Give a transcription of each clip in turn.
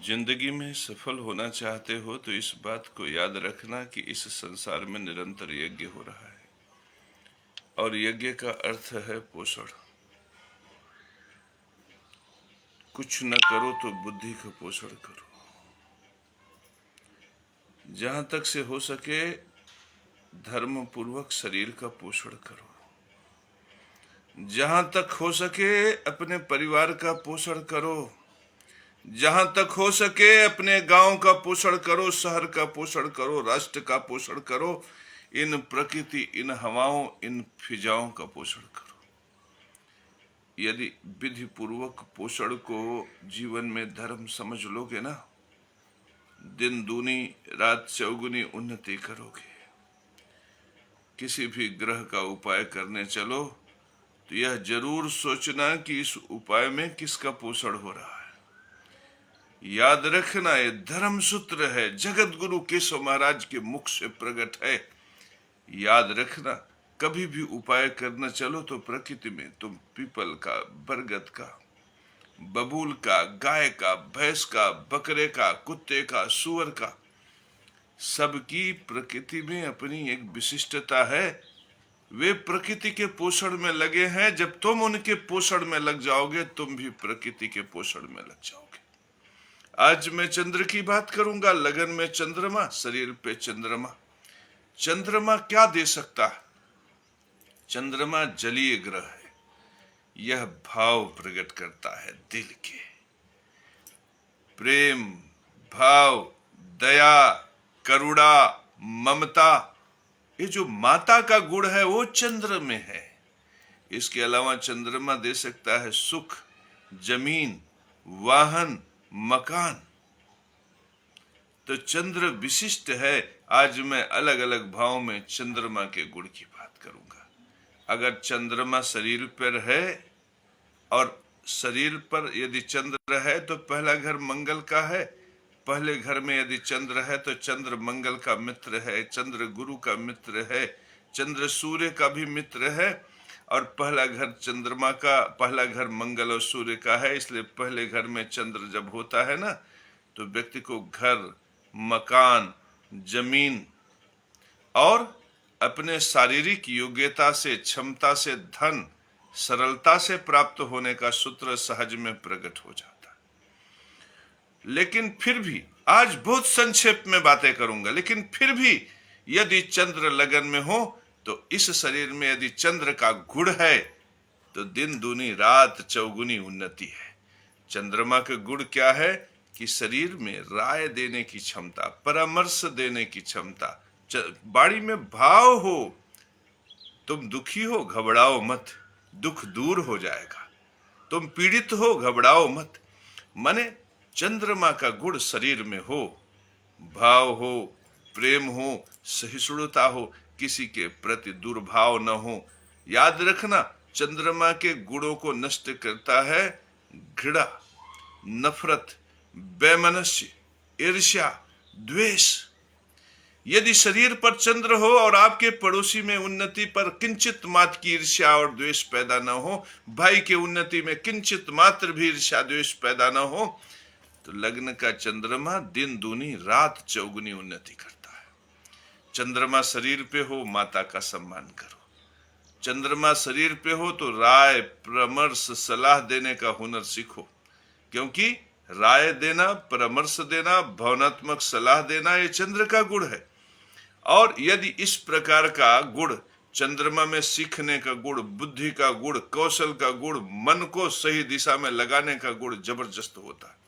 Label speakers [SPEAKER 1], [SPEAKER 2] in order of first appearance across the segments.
[SPEAKER 1] जिंदगी में सफल होना चाहते हो तो इस बात को याद रखना कि इस संसार में निरंतर यज्ञ हो रहा है और यज्ञ का अर्थ है पोषण। कुछ न करो तो बुद्धि का पोषण करो। जहां तक से हो सके धर्म पूर्वक शरीर का पोषण करो। जहां तक हो सके अपने परिवार का पोषण करो। जहां तक हो सके अपने गांव का पोषण करो, शहर का पोषण करो, राष्ट्र का पोषण करो। इन प्रकृति, इन हवाओं, इन फिजाओं का पोषण करो। यदि विधि पूर्वक पोषण को जीवन में धर्म समझ लोगे ना, दिन दूनी रात चौगुनी उन्नति करोगे। किसी भी ग्रह का उपाय करने चलो तो यह जरूर सोचना कि इस उपाय में किसका पोषण हो रहा है। याद रखना, ये धर्म सूत्र है, जगत गुरु केशव महाराज के मुख से प्रकट है। याद रखना, कभी भी उपाय करना चलो तो प्रकृति में तुम पीपल का, बरगद का, बबूल का, गाय का, भैंस का, बकरे का, कुत्ते का, सुअर का, सबकी प्रकृति में अपनी एक विशिष्टता है। वे प्रकृति के पोषण में लगे हैं। जब तुम उनके पोषण में लग जाओगे तुम भी प्रकृति के पोषण में लग जाओगे। आज मैं चंद्र की बात करूंगा। लगन में चंद्रमा, शरीर पे चंद्रमा। चंद्रमा क्या दे सकता है? चंद्रमा जलीय ग्रह है। यह भाव प्रकट करता है, दिल के प्रेम, भाव, दया, करुणा, ममता। ये जो माता का गुण है वो चंद्र में है। इसके अलावा चंद्रमा दे सकता है सुख, जमीन, वाहन, मकान। तो चंद्र विशिष्ट है। आज मैं अलग अलग भाव में चंद्रमा के गुण की बात करूंगा। अगर चंद्रमा शरीर पर है और शरीर पर यदि चंद्र है तो पहला घर मंगल का है। पहले घर में यदि चंद्र है तो चंद्र मंगल का मित्र है, चंद्र गुरु का मित्र है, चंद्र सूर्य का भी मित्र है। और पहला घर चंद्रमा का, पहला घर मंगल और सूर्य का है। इसलिए पहले घर में चंद्र जब होता है ना तो व्यक्ति को घर, मकान, जमीन और अपने शारीरिक योग्यता से, क्षमता से धन सरलता से प्राप्त होने का सूत्र सहज में प्रकट हो जाता है। लेकिन फिर भी आज बहुत संक्षेप में बातें करूंगा। लेकिन फिर भी यदि चंद्र लगन में हो तो इस शरीर में यदि चंद्र का गुण है तो दिन दूनी रात चौगुनी उन्नति है। चंद्रमा के गुण क्या है कि शरीर में राय देने की क्षमता, परामर्श देने की क्षमता, बाड़ी में भाव हो। तुम दुखी हो, घबराओ मत, दुख दूर हो जाएगा। तुम पीड़ित हो, घबराओ मत। माने चंद्रमा का गुण शरीर में हो, भाव हो, प्रेम हो, सहिष्णुता हो, किसी के प्रति दुर्भाव न हो। याद रखना, चंद्रमा के गुणों को नष्ट करता है घृणा, नफरत, वैमनस्य, ईर्ष्या, द्वेष। यदि शरीर पर चंद्र हो और आपके पड़ोसी में उन्नति पर किंचित मात्र की ईर्ष्या और द्वेष पैदा न हो, भाई के उन्नति में किंचित मात्र भी ईर्ष्या द्वेष पैदा न हो, तो लग्न का चंद्रमा दिन दूनी रात चौगुनी उन्नति करता है। चंद्रमा शरीर पे हो, माता का सम्मान करो। चंद्रमा शरीर पे हो तो राय, परामर्श, सलाह देने का हुनर सीखो। क्योंकि राय देना, परामर्श देना, भावनात्मक सलाह देना ये चंद्र का गुण है। और यदि इस प्रकार का गुण चंद्रमा में सीखने का गुण, बुद्धि का गुण, कौशल का गुण, मन को सही दिशा में लगाने का गुण जबरदस्त होता है।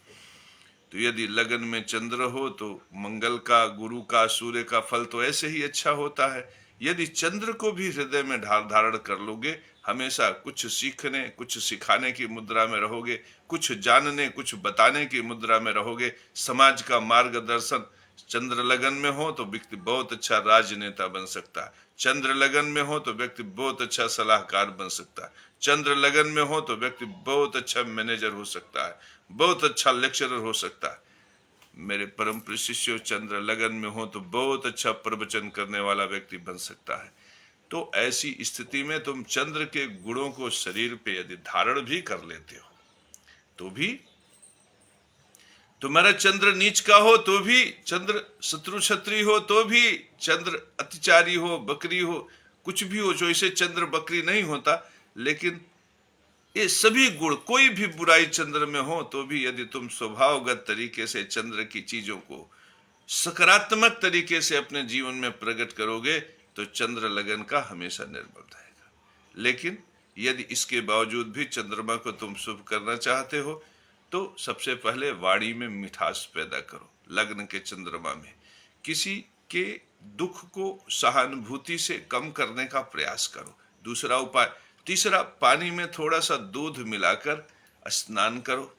[SPEAKER 1] तो यदि लगन में चंद्र हो तो मंगल का, गुरु का, सूर्य का फल तो ऐसे ही अच्छा होता है। यदि चंद्र को भी हृदय में धारण कर लोगे, हमेशा कुछ सीखने, कुछ सिखाने की मुद्रा में रहोगे, कुछ जानने, कुछ बताने की मुद्रा में रहोगे, समाज का मार्गदर्शन। चंद्र लगन में हो तो व्यक्ति बहुत अच्छा राजनेता बन सकता है। चंद्र लगन में हो तो व्यक्ति बहुत अच्छा सलाहकार बन सकता है। चंद्र लगन में हो तो व्यक्ति बहुत अच्छा मैनेजर हो सकता है, बहुत अच्छा लेक्चरर हो सकता है। मेरे परम शिष्य चंद्र लगन में हो तो बहुत अच्छा प्रवचन करने वाला व्यक्ति बन सकता है। तो ऐसी स्थिति में तुम चंद्र के गुणों को शरीर पे यदि धारण भी कर लेते हो तो भी तुम्हारा चंद्र नीच का हो तो भी, चंद्र शत्रु क्षत्रिय हो तो भी, चंद्र अतिचारी हो, बकरी हो, कुछ भी हो, जो इसे चंद्र बकरी नहीं होता, लेकिन ये सभी गुण, कोई भी बुराई चंद्र में हो तो भी यदि तुम स्वभावगत तरीके से चंद्र की चीजों को सकारात्मक तरीके से अपने जीवन में प्रकट करोगे तो चंद्र लगन का हमेशा निर्मल रहेगा। लेकिन यदि इसके बावजूद भी चंद्रमा को तुम शुभ करना चाहते हो तो सबसे पहले वाणी में मिठास पैदा करो। लग्न के चंद्रमा में किसी के दुख को सहानुभूति से कम करने का प्रयास करो। दूसरा उपाय, तीसरा, पानी में थोड़ा सा दूध मिलाकर स्नान करो।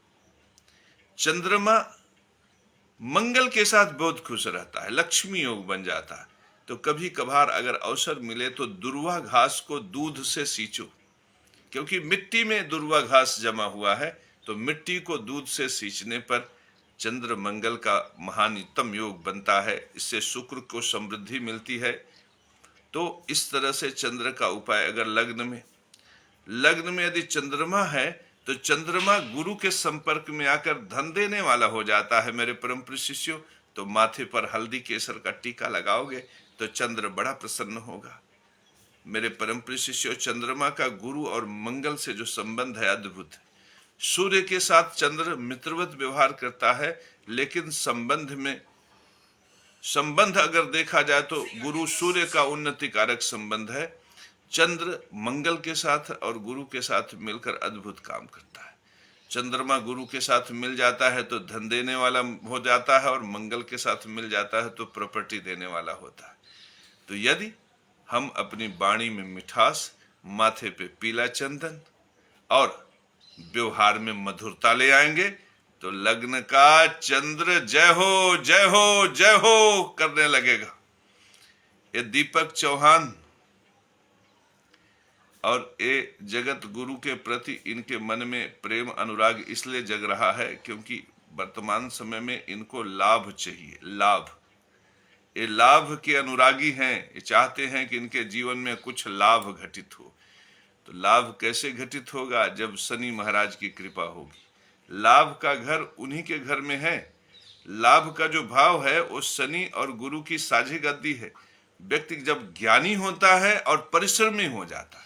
[SPEAKER 1] चंद्रमा मंगल के साथ बहुत खुश रहता है, लक्ष्मी योग बन जाता है। तो कभी कभार अगर अवसर मिले तो दुर्वा घास को दूध से सींचो, क्योंकि मिट्टी में दुर्वा घास जमा हुआ है, तो मिट्टी को दूध से सींचने पर चंद्र मंगल का महानितम योग बनता है। इससे शुक्र को समृद्धि मिलती है। तो इस तरह से चंद्र का उपाय, अगर लग्न में यदि चंद्रमा है तो चंद्रमा गुरु के संपर्क में आकर धन देने वाला हो जाता है। मेरे परम प्रिय शिष्यों, तो माथे पर हल्दी केसर का टीका लगाओगे तो चंद्र बड़ा प्रसन्न होगा। मेरे परम प्रिय शिष्यों, चंद्रमा का गुरु और मंगल से जो संबंध है अद्भुत है। सूर्य के साथ चंद्र मित्रवत व्यवहार करता है, लेकिन संबंध अगर देखा जाए तो गुरु सूर्य का उन्नति कारक संबंध है। चंद्र मंगल के साथ और गुरु के साथ मिलकर अद्भुत काम करता है। चंद्रमा गुरु के साथ मिल जाता है तो धन देने वाला हो जाता है, और मंगल के साथ मिल जाता है तो प्रॉपर्टी देने वाला होता है। तो यदि हम अपनी वाणी में मिठास, माथे पे पीला चंदन और व्यवहार में मधुरता ले आएंगे तो लग्न का चंद्र जय हो जय हो जय हो करने लगेगा। ये दीपक चौहान और ये जगत गुरु के प्रति इनके मन में प्रेम अनुराग इसलिए जग रहा है क्योंकि वर्तमान समय में इनको लाभ चाहिए। ये लाभ के अनुरागी हैं। ये चाहते हैं कि इनके जीवन में कुछ लाभ घटित हो। तो लाभ कैसे घटित होगा? जब शनि महाराज की कृपा होगी। लाभ का घर उन्हीं के घर में है। लाभ का जो भाव है वो शनि और गुरु की साझी गद्दी है। व्यक्ति जब ज्ञानी होता है और परिश्रमी हो जाता है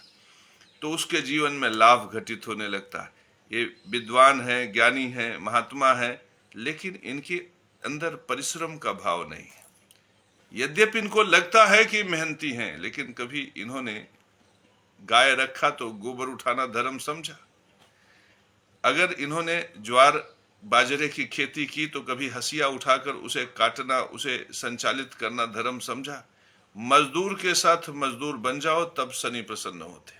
[SPEAKER 1] तो उसके जीवन में लाभ घटित होने लगता है। ये विद्वान है, ज्ञानी है, महात्मा है, लेकिन इनके अंदर परिश्रम का भाव नहीं है। यद्यपि इनको लगता है कि मेहनती हैं, लेकिन कभी इन्होंने गाय रखा तो गोबर उठाना धर्म समझा। अगर इन्होंने ज्वार बाजरे की खेती की तो कभी हसिया उठाकर उसे काटना, उसे संचालित करना धर्म समझा। मजदूर के साथ मजदूर बन जाओ तब शनि प्रसन्न होते हैं।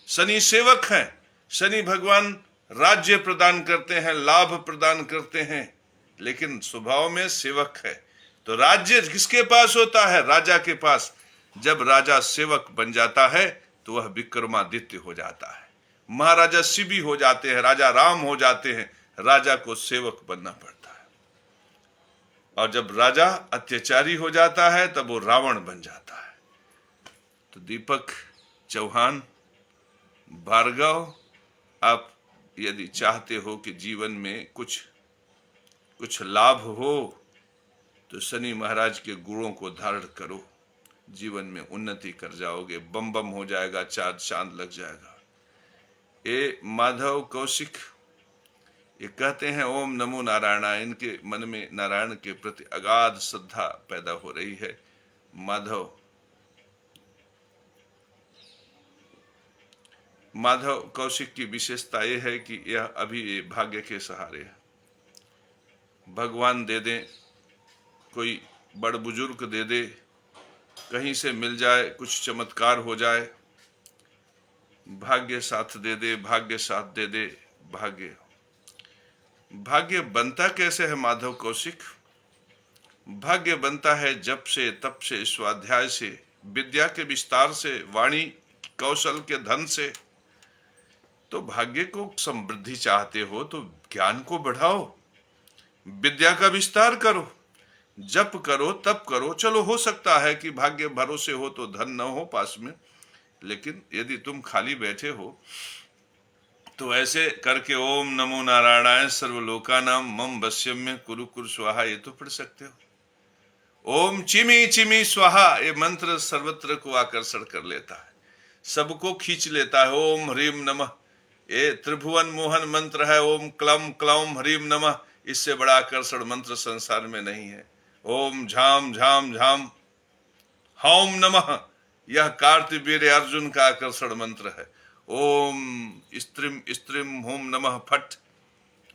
[SPEAKER 1] शनि सेवक हैं। शनि भगवान राज्य प्रदान करते हैं, लाभ प्रदान करते हैं, लेकिन स्वभाव में सेवक है। तो राज्य किसके पास होता है? राजा के पास। जब राजा सेवक बन जाता है तो वह विक्रमादित्य हो जाता है, महाराजा शिवी हो जाते हैं, राजा राम हो जाते हैं। राजा को सेवक बनना पड़ता है। और जब राजा अत्याचारी हो जाता है तब वो रावण बन जाता है। तो दीपक चौहान, भार्गव, आप यदि चाहते हो कि जीवन में कुछ लाभ हो तो शनि महाराज के गुणों को धारण करो। जीवन में उन्नति कर जाओगे, बम बम हो जाएगा, चार चांद लग जाएगा। ये माधव कौशिक ये कहते हैं ओम नमो नारायण। इनके मन में नारायण के प्रति अगाध श्रद्धा पैदा हो रही है। माधव कौशिक की विशेषता यह है कि यह अभी भाग्य के सहारे है। भगवान दे दे, कोई बड़ बुजुर्ग दे दे, कहीं से मिल जाए, कुछ चमत्कार हो जाए, भाग्य साथ दे दे, भाग्य साथ दे दे। भाग्य बनता कैसे है माधव कौशिक? भाग्य बनता है जप से, तप से, स्वाध्याय से, विद्या के विस्तार से, वाणी कौशल के धन से। तो भाग्य को समृद्धि चाहते हो तो ज्ञान को बढ़ाओ, विद्या का विस्तार करो, जप करो, तप करो। चलो हो सकता है कि भाग्य भरोसे हो तो धन न हो पास में, लेकिन यदि तुम खाली बैठे हो तो ऐसे करके ओम नमो नारायणाय सर्वलोकानां मम वश्यम्य कुरु कुरु स्वाहा ये तो पढ़ सकते हो। ओम चिमी चिमी स्वाहा ये मंत्र सर्वत्र को आकर्षण कर लेता है, सबको खींच लेता है। ओम ह्रीम नमः ये त्रिभुवन मोहन मंत्र है। ओम क्लम क्लौम ह्रीम नमः, इससे बड़ा आकर्षण मंत्र संसार में नहीं है। ओम झाम झाम झाम हौम नमः, यह कार्तवीर्य अर्जुन का आकर्षण मंत्र है। ओम स्त्रीम स्त्रीम होम नमः फट,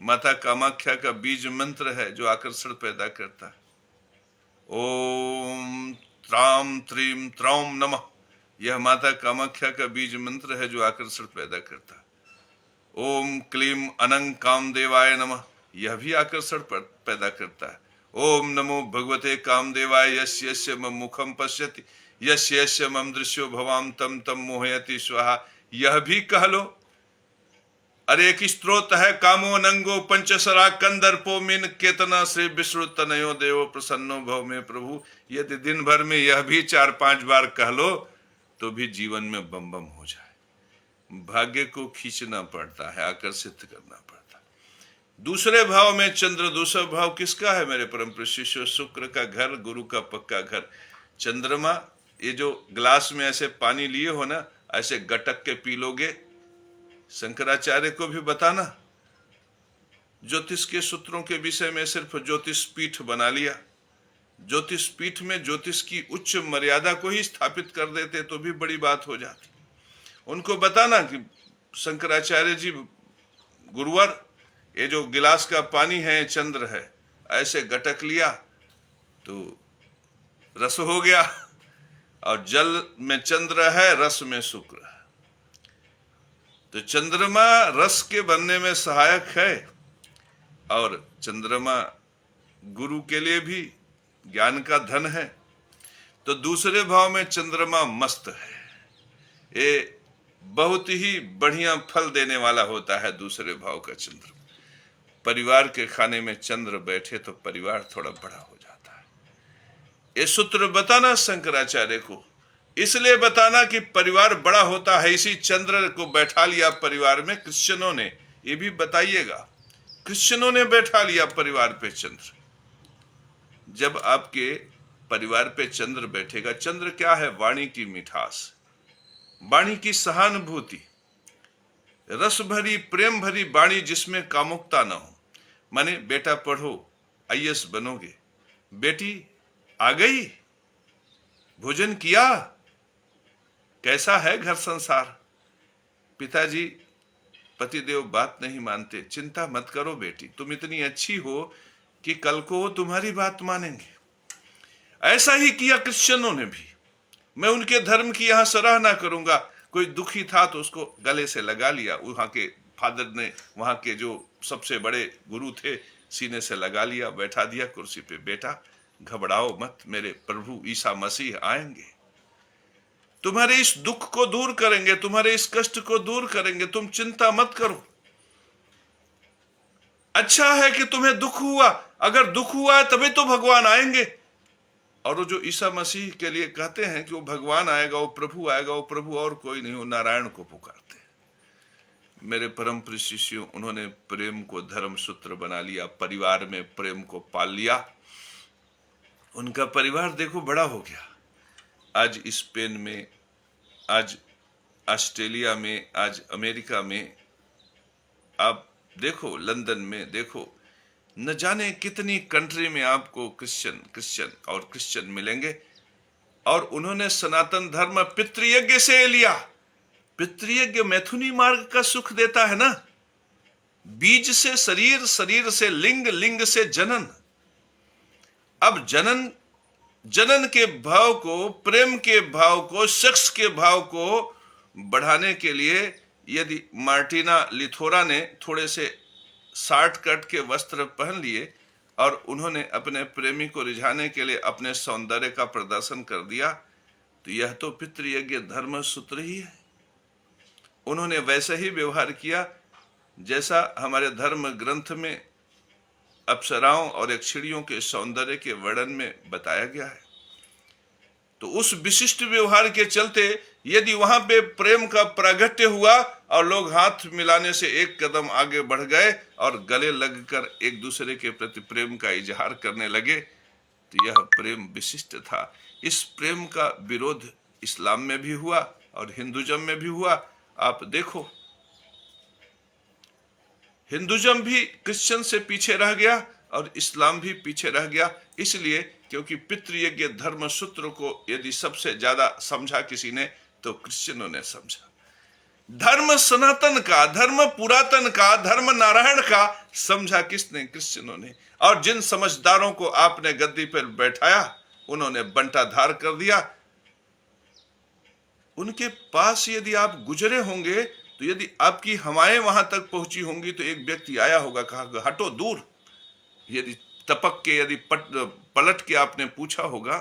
[SPEAKER 1] माता कामाख्या का बीज मंत्र है जो आकर्षण पैदा करता है। ओम त्राम त्रीम त्रौम नमः, यह माता कामाख्या का बीज मंत्र है जो आकर्षण पैदा करता है। ओम क्लीम अनंग कामदेवाय नमः, यह भी आकर्षण पैदा करता है। ओम नमो भगवते कामदेवाय यस्य यस्य मम मुखम पश्यति यस्य यस्य मम दृश्यो भवाम तम तम मोहयति स्वाहा, यह भी कह लो। अरे एक स्त्रोत है, कामो नंगो पंचसरा कंदर्पो मिन केतना श्री विष्णु तनयो देवो प्रसन्नो भव में प्रभु, यदि दिन भर में यह भी 4-5 बार कह लो तो भी जीवन में बम बम हो जाए। भाग्य को खींचना पड़ता है, आकर्षित करना पड़ता है। दूसरे भाव में चंद्र, दूसरा भाव किसका है मेरे परम प्रिय शिष्य? शुक्र का घर, गुरु का पक्का घर। चंद्रमा, ये जो ग्लास में ऐसे पानी लिए हो ना, ऐसे गटक के पी लोगे। शंकराचार्य को भी बताना, ज्योतिष के सूत्रों के विषय में सिर्फ ज्योतिष पीठ बना लिया। ज्योतिष पीठ में ज्योतिष की उच्च मर्यादा को ही स्थापित कर देते तो भी बड़ी बात हो जाती। उनको बताना कि शंकराचार्य जी गुरुवर, ये जो गिलास का पानी है चंद्र है, ऐसे गटक लिया तो रस हो गया, और जल में चंद्र है, रस में शुक्र है। तो चंद्रमा रस के बनने में सहायक है, और चंद्रमा गुरु के लिए भी ज्ञान का धन है। तो दूसरे भाव में चंद्रमा मस्त है, ये बहुत ही बढ़िया फल देने वाला होता है दूसरे भाव का चंद्रमा। परिवार के खाने में चंद्र बैठे तो परिवार थोड़ा बड़ा हो जाता है। ये सूत्र बताना शंकराचार्य को, इसलिए बताना कि परिवार बड़ा होता है। इसी चंद्र को बैठा लिया परिवार में क्रिश्चियनों ने, ये भी बताइएगा, क्रिश्चियनों ने बैठा लिया परिवार पे चंद्र। जब आपके परिवार पे चंद्र बैठेगा, चंद्र क्या है? वाणी की मिठास, वाणी की सहानुभूति, रस भरी प्रेम भरी वाणी जिसमें कामुकता ना हो। माने बेटा पढ़ो, आईएएस बनोगे, बेटी आ गई, भोजन किया, कैसा है घर संसार? पिताजी पतिदेव बात नहीं मानते, चिंता मत करो बेटी, तुम इतनी अच्छी हो कि कल को वो तुम्हारी बात मानेंगे। ऐसा ही किया क्रिश्चियनों ने भी। मैं उनके धर्म की यहां सराहना करूंगा। कोई दुखी था तो उसको गले से लगा लिया, वहां के फादर ने, वहां के जो सबसे बड़े गुरु थे, सीने से लगा लिया, बैठा दिया कुर्सी पे। बेटा घबराओ मत, मेरे प्रभु ईसा मसीह आएंगे, तुम्हारे इस दुख को दूर करेंगे, तुम्हारे इस कष्ट को दूर करेंगे, तुम चिंता मत करो। अच्छा है कि तुम्हें दुख हुआ, अगर दुख हुआ है तभी तो भगवान आएंगे। और वो जो ईसा मसीह के लिए कहते हैं कि वो भगवान आएगा, वो प्रभु आएगा, वो प्रभु और कोई नहीं, वो नारायण को पुकारते हैं। मेरे परम प्रिय शिष्यों, उन्होंने प्रेम को धर्म सूत्र बना लिया, परिवार में प्रेम को पाल लिया। उनका परिवार देखो बड़ा हो गया। आज स्पेन में, आज ऑस्ट्रेलिया में, आज अमेरिका में, आप देखो लंदन में, देखो न जाने कितनी कंट्री में आपको क्रिश्चियन और क्रिश्चियन मिलेंगे। और उन्होंने सनातन धर्म पितृयज्ञ से लिया। पितृयज्ञ मैथुनी मार्ग का सुख देता है ना। बीज से शरीर, शरीर से लिंग, लिंग से जनन। अब जनन के भाव को, प्रेम के भाव को, सेक्स के भाव को बढ़ाने के लिए यदि मार्टिना लिथोरा ने थोड़े से शार्ट कट के वस्त्र पहन लिए और उन्होंने अपने प्रेमी को रिझाने के लिए अपने सौंदर्य का प्रदर्शन कर दिया, तो यह तो पितृयज्ञ धर्म सूत्र ही है। उन्होंने वैसे ही व्यवहार किया जैसा हमारे धर्म ग्रंथ में अप्सराओं और यक्षिणियों के सौंदर्य के वर्णन में बताया गया है। तो उस विशिष्ट व्यवहार के चलते यदि वहां पे प्रेम का प्रागट्य हुआ और लोग हाथ मिलाने से एक कदम आगे बढ़ गए और गले लगकर एक दूसरे के प्रति प्रेम का इजहार करने लगे, तो यह प्रेम विशिष्ट था। इस प्रेम का विरोध इस्लाम में भी हुआ और हिंदुइज्म में भी हुआ। आप देखो, हिंदुइज्म भी क्रिश्चियन से पीछे रह गया और इस्लाम भी पीछे रह गया, इसलिए क्योंकि पितृयज्ञ धर्म सूत्र को यदि सबसे ज्यादा समझा किसी ने तो क्रिश्चियनों ने समझा। धर्म सनातन का, धर्म पुरातन का, धर्म नारायण का समझा किसने? क्रिश्चियनों ने। और जिन समझदारों को आपने गद्दी पर बैठाया उन्होंने बंटाधार कर दिया। उनके पास यदि आप गुजरे होंगे तो यदि आपकी हवाएं वहां तक पहुंची होंगी तो एक व्यक्ति आया होगा, कहा हटो दूर। यदि टपक के यदि पलट के आपने पूछा होगा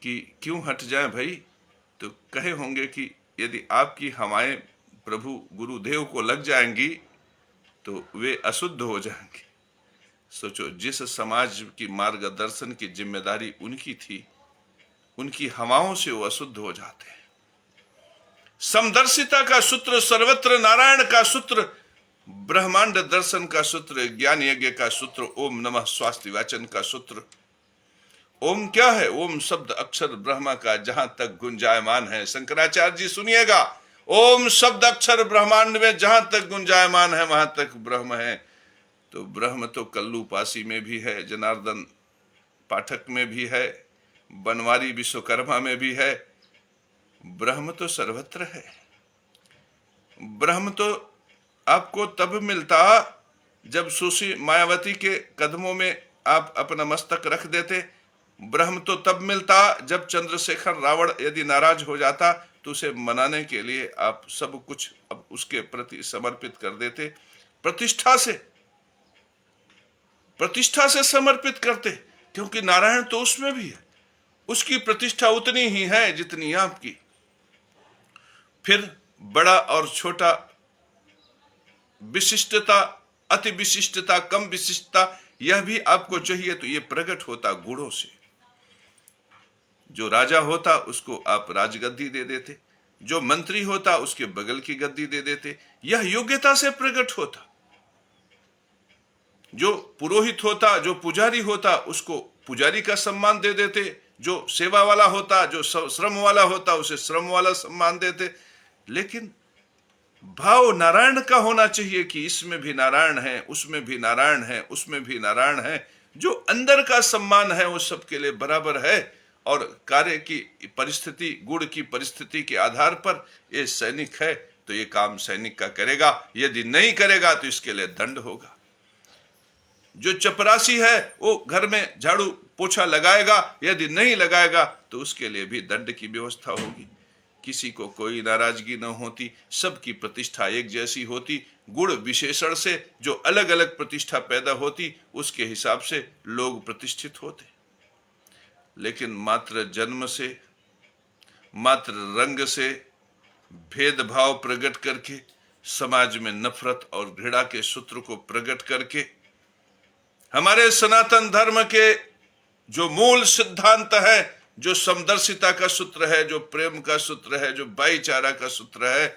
[SPEAKER 1] कि क्यों हट जाए भाई, तो कहे होंगे कि यदि आपकी हवाएं प्रभु गुरुदेव को लग जाएंगी तो वे अशुद्ध हो जाएंगे। सोचो, जिस समाज की मार्गदर्शन की जिम्मेदारी उनकी थी, उनकी हवाओं से वो अशुद्ध हो जाते हैं। समदर्शिता का सूत्र, सर्वत्र नारायण का सूत्र, ब्रह्मांड दर्शन का सूत्र, ज्ञान यज्ञ का सूत्र, ओम नमः स्वास्थ्य वाचन का सूत्र। ओम क्या है? ओम शब्द अक्षर ब्रह्मा का जहां तक गुंजायमान है। शंकराचार्य जी सुनिएगा, ओम शब्द अक्षर ब्रह्मांड में जहां तक गुंजायमान है वहां तक ब्रह्म है। तो ब्रह्म तो कल्लूपासी में भी है, जनार्दन पाठक में भी है, बनवारी विश्वकर्मा में भी है। ब्रह्म तो सर्वत्र है। ब्रह्म तो आपको तब मिलता जब सुश्री मायावती के कदमों में आप अपना मस्तक रख देते। ब्रह्म तो तब मिलता जब चंद्रशेखर रावण यदि नाराज हो जाता तो उसे मनाने के लिए आप सब कुछ अब उसके प्रति समर्पित कर देते। प्रतिष्ठा से समर्पित करते, क्योंकि नारायण तो उसमें भी है। उसकी प्रतिष्ठा उतनी ही है जितनी आपकी। फिर बड़ा और छोटा, विशिष्टता, अति विशिष्टता, कम विशिष्टता, यह भी आपको चाहिए तो ये प्रकट होता गुणों से। जो राजा होता उसको आप राजगद्दी दे देते, जो मंत्री होता उसके बगल की गद्दी दे देते। यह योग्यता से प्रकट होता। जो पुरोहित होता, जो पुजारी होता, उसको पुजारी का सम्मान दे देते। जो सेवा वाला होता, जो श्रम वाला होता, उसे श्रम वाला सम्मान देते। लेकिन भाव नारायण का होना चाहिए कि इसमें भी नारायण है, उसमें भी नारायण है, उसमें भी नारायण है। जो अंदर का सम्मान है वो सबके लिए बराबर है। और कार्य की परिस्थिति, गुण की परिस्थिति के आधार पर ये सैनिक है तो ये काम सैनिक का करेगा, यदि नहीं करेगा तो इसके लिए दंड होगा। जो चपरासी है वो घर में झाड़ू पोछा लगाएगा, यदि नहीं लगाएगा तो उसके लिए भी दंड की व्यवस्था होगी। किसी को कोई नाराजगी न होती, सबकी प्रतिष्ठा एक जैसी होती। गुण विशेषण से जो अलग अलग प्रतिष्ठा पैदा होती उसके हिसाब से लोग प्रतिष्ठित होते। लेकिन मात्र जन्म से, मात्र रंग से भेदभाव प्रकट करके, समाज में नफरत और घृणा के सूत्र को प्रकट करके, हमारे सनातन धर्म के जो मूल सिद्धांत है, जो समदर्शिता का सूत्र है, जो प्रेम का सूत्र है, जो भाईचारा का सूत्र है,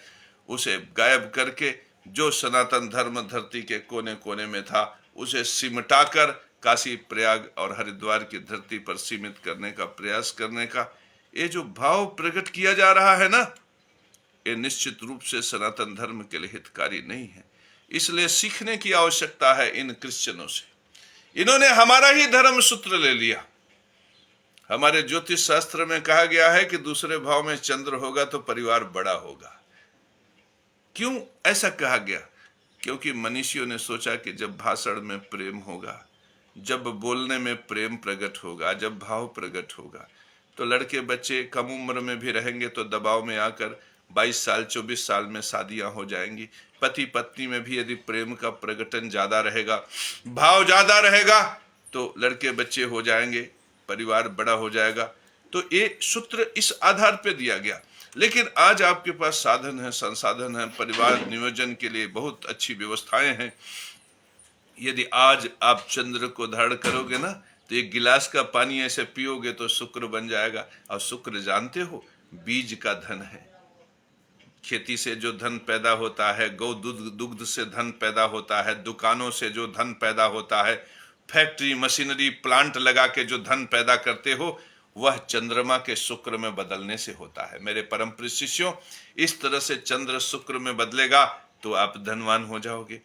[SPEAKER 1] उसे गायब करके जो सनातन धर्म धरती के कोने कोने में था उसे सिमटाकर काशी, प्रयाग और हरिद्वार की धरती पर सीमित करने का प्रयास करने का ये जो भाव प्रकट किया जा रहा है ना, ये निश्चित रूप से सनातन धर्म के लिए हितकारी नहीं है। इसलिए सीखने की आवश्यकता है इन क्रिश्चियनों से। इन्होंने हमारा ही धर्म सूत्र ले लिया। हमारे ज्योतिष शास्त्र में कहा गया है कि दूसरे भाव में चंद्र होगा तो परिवार बड़ा होगा। क्यों ऐसा कहा गया? क्योंकि मनीषियों ने सोचा कि जब भाषण में प्रेम होगा, जब बोलने में प्रेम प्रकट होगा, जब भाव प्रकट होगा, तो लड़के बच्चे कम उम्र में भी रहेंगे तो दबाव में आकर 22 साल 24 साल में शादियां हो जाएंगी। पति पत्नी में भी यदि प्रेम का प्रकटन ज्यादा रहेगा, भाव ज्यादा रहेगा, तो लड़के बच्चे हो जाएंगे, परिवार बड़ा हो जाएगा। तो ये सूत्र इस आधार पे दिया गया। लेकिन आज आपके पास साधन है, संसाधन है, परिवार नियोजन के लिए बहुत अच्छी व्यवस्थाएं हैं। यदि आज आप चंद्र को धारण करोगे ना तो एक गिलास का पानी ऐसे पियोगे तो शुक्र बन जाएगा। और शुक्र जानते हो बीज का धन है। खेती से जो धन पैदा होता है, गौ दुग्ध से धन पैदा होता है, दुकानों से जो धन पैदा होता है, फैक्ट्री मशीनरी प्लांट लगा के जो धन पैदा करते हो, वह चंद्रमा के शुक्र में बदलने से होता है। मेरे परम प्रिय शिष्यों, इस तरह से चंद्र शुक्र में बदलेगा तो आप धनवान हो जाओगे।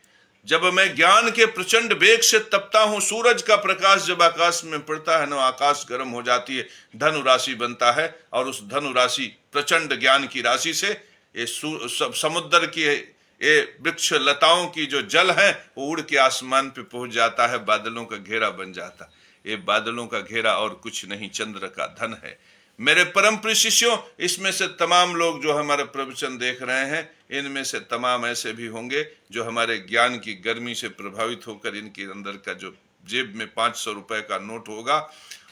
[SPEAKER 1] जब मैं ज्ञान के प्रचंड वेग से तपता हूं, सूरज का प्रकाश जब आकाश में पड़ता है ना, आकाश गर्म हो जाती है, धनु राशि बनता है। और उस धनु राशि प्रचंड ज्ञान की राशि से ये समुद्र की ये वृक्ष लताओं की जो जल है वो उड़ के आसमान पे पहुंच जाता है, बादलों का घेरा बन जाता है। ये बादलों का घेरा और कुछ नहीं, चंद्र का धन है। मेरे परम प्रिय शिष्यों, इसमें से तमाम लोग जो हमारे प्रवचन देख रहे हैं, इनमें से तमाम ऐसे भी होंगे जो हमारे ज्ञान की गर्मी से प्रभावित होकर इनके अंदर का जो जेब में 500 रुपए का नोट होगा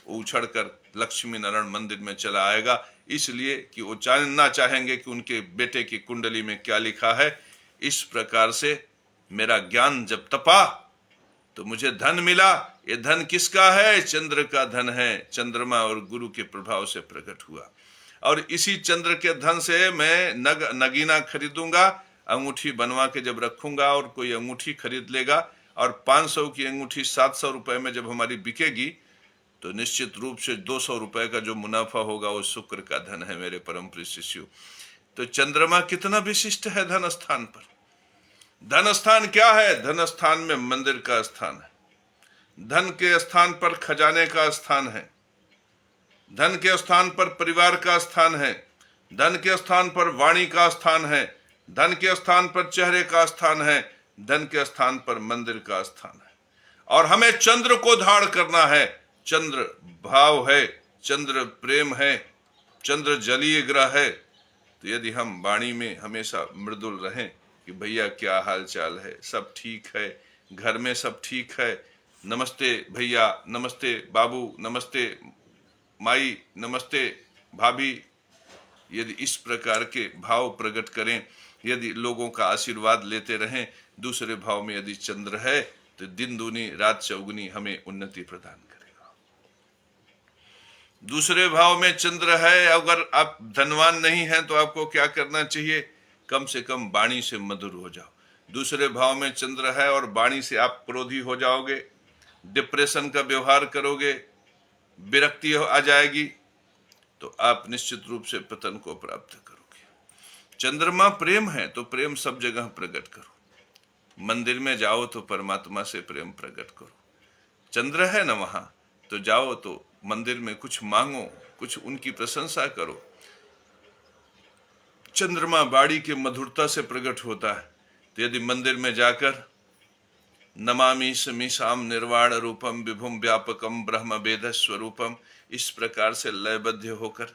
[SPEAKER 1] वो उछड़ कर लक्ष्मी नारायण मंदिर में चला आएगा, इसलिए कि वो जानना चाहेंगे कि उनके बेटे की कुंडली में क्या लिखा है। इस प्रकार से मेरा ज्ञान जब तपा तो मुझे धन मिला। ये धन किसका है? चंद्र का धन है। चंद्रमा और गुरु के प्रभाव से प्रकट हुआ। और इसी चंद्र के धन से मैं नगीना खरीदूंगा, अंगूठी बनवा के जब रखूंगा और कोई अंगूठी खरीद लेगा, और 500 की अंगूठी 700 रुपए में जब हमारी बिकेगी तो निश्चित रूप से 200 रुपए का जो मुनाफा होगा वो शुक्र का धन है। मेरे परम प्रिय शिष्यों, तो चंद्रमा कितना विशिष्ट है धन स्थान पर। धन स्थान क्या है? धन स्थान में मंदिर का स्थान है। धन के स्थान पर खजाने का स्थान है। धन के स्थान पर परिवार का स्थान है। धन के स्थान पर वाणी का स्थान है। धन के स्थान पर चेहरे का स्थान है। धन के स्थान पर मंदिर का स्थान है। और हमें चंद्र को धारण करना है। चंद्र भाव है, चंद्र प्रेम है, चंद्र जलीय ग्रह है। तो यदि हम वाणी में हमेशा मृदुल रहें कि भैया क्या हाल चाल है, सब ठीक है, घर में सब ठीक है, नमस्ते भैया, नमस्ते बाबू, नमस्ते माई, नमस्ते भाभी, यदि इस प्रकार के भाव प्रकट करें, यदि लोगों का आशीर्वाद लेते रहें, दूसरे भाव में यदि चंद्र है तो दिन दूनी रात चौगुनी हमें उन्नति प्रदान करेगा। दूसरे भाव में चंद्र है, अगर आप धनवान नहीं हैं तो आपको क्या करना चाहिए? कम से कम वाणी से मधुर हो जाओ। दूसरे भाव में चंद्र है और वाणी से आप क्रोधी हो जाओगे, डिप्रेशन का व्यवहार करोगे, विरक्ति आ जाएगी, तो आप निश्चित रूप से पतन को प्राप्त करोगे। चंद्रमा प्रेम है तो प्रेम सब जगह प्रकट करो। मंदिर में जाओ तो परमात्मा से प्रेम प्रकट करो। चंद्र है ना वहां, तो जाओ तो मंदिर में कुछ मांगो, कुछ उनकी प्रशंसा करो। चंद्रमा बाड़ी के मधुरता से प्रकट होता है। तो यदि मंदिर में जाकर नमामि समीशाम निर्वाण रूपम विभुम व्यापकम ब्रह्म वेद स्वरूपम, इस प्रकार से लयबद्ध होकर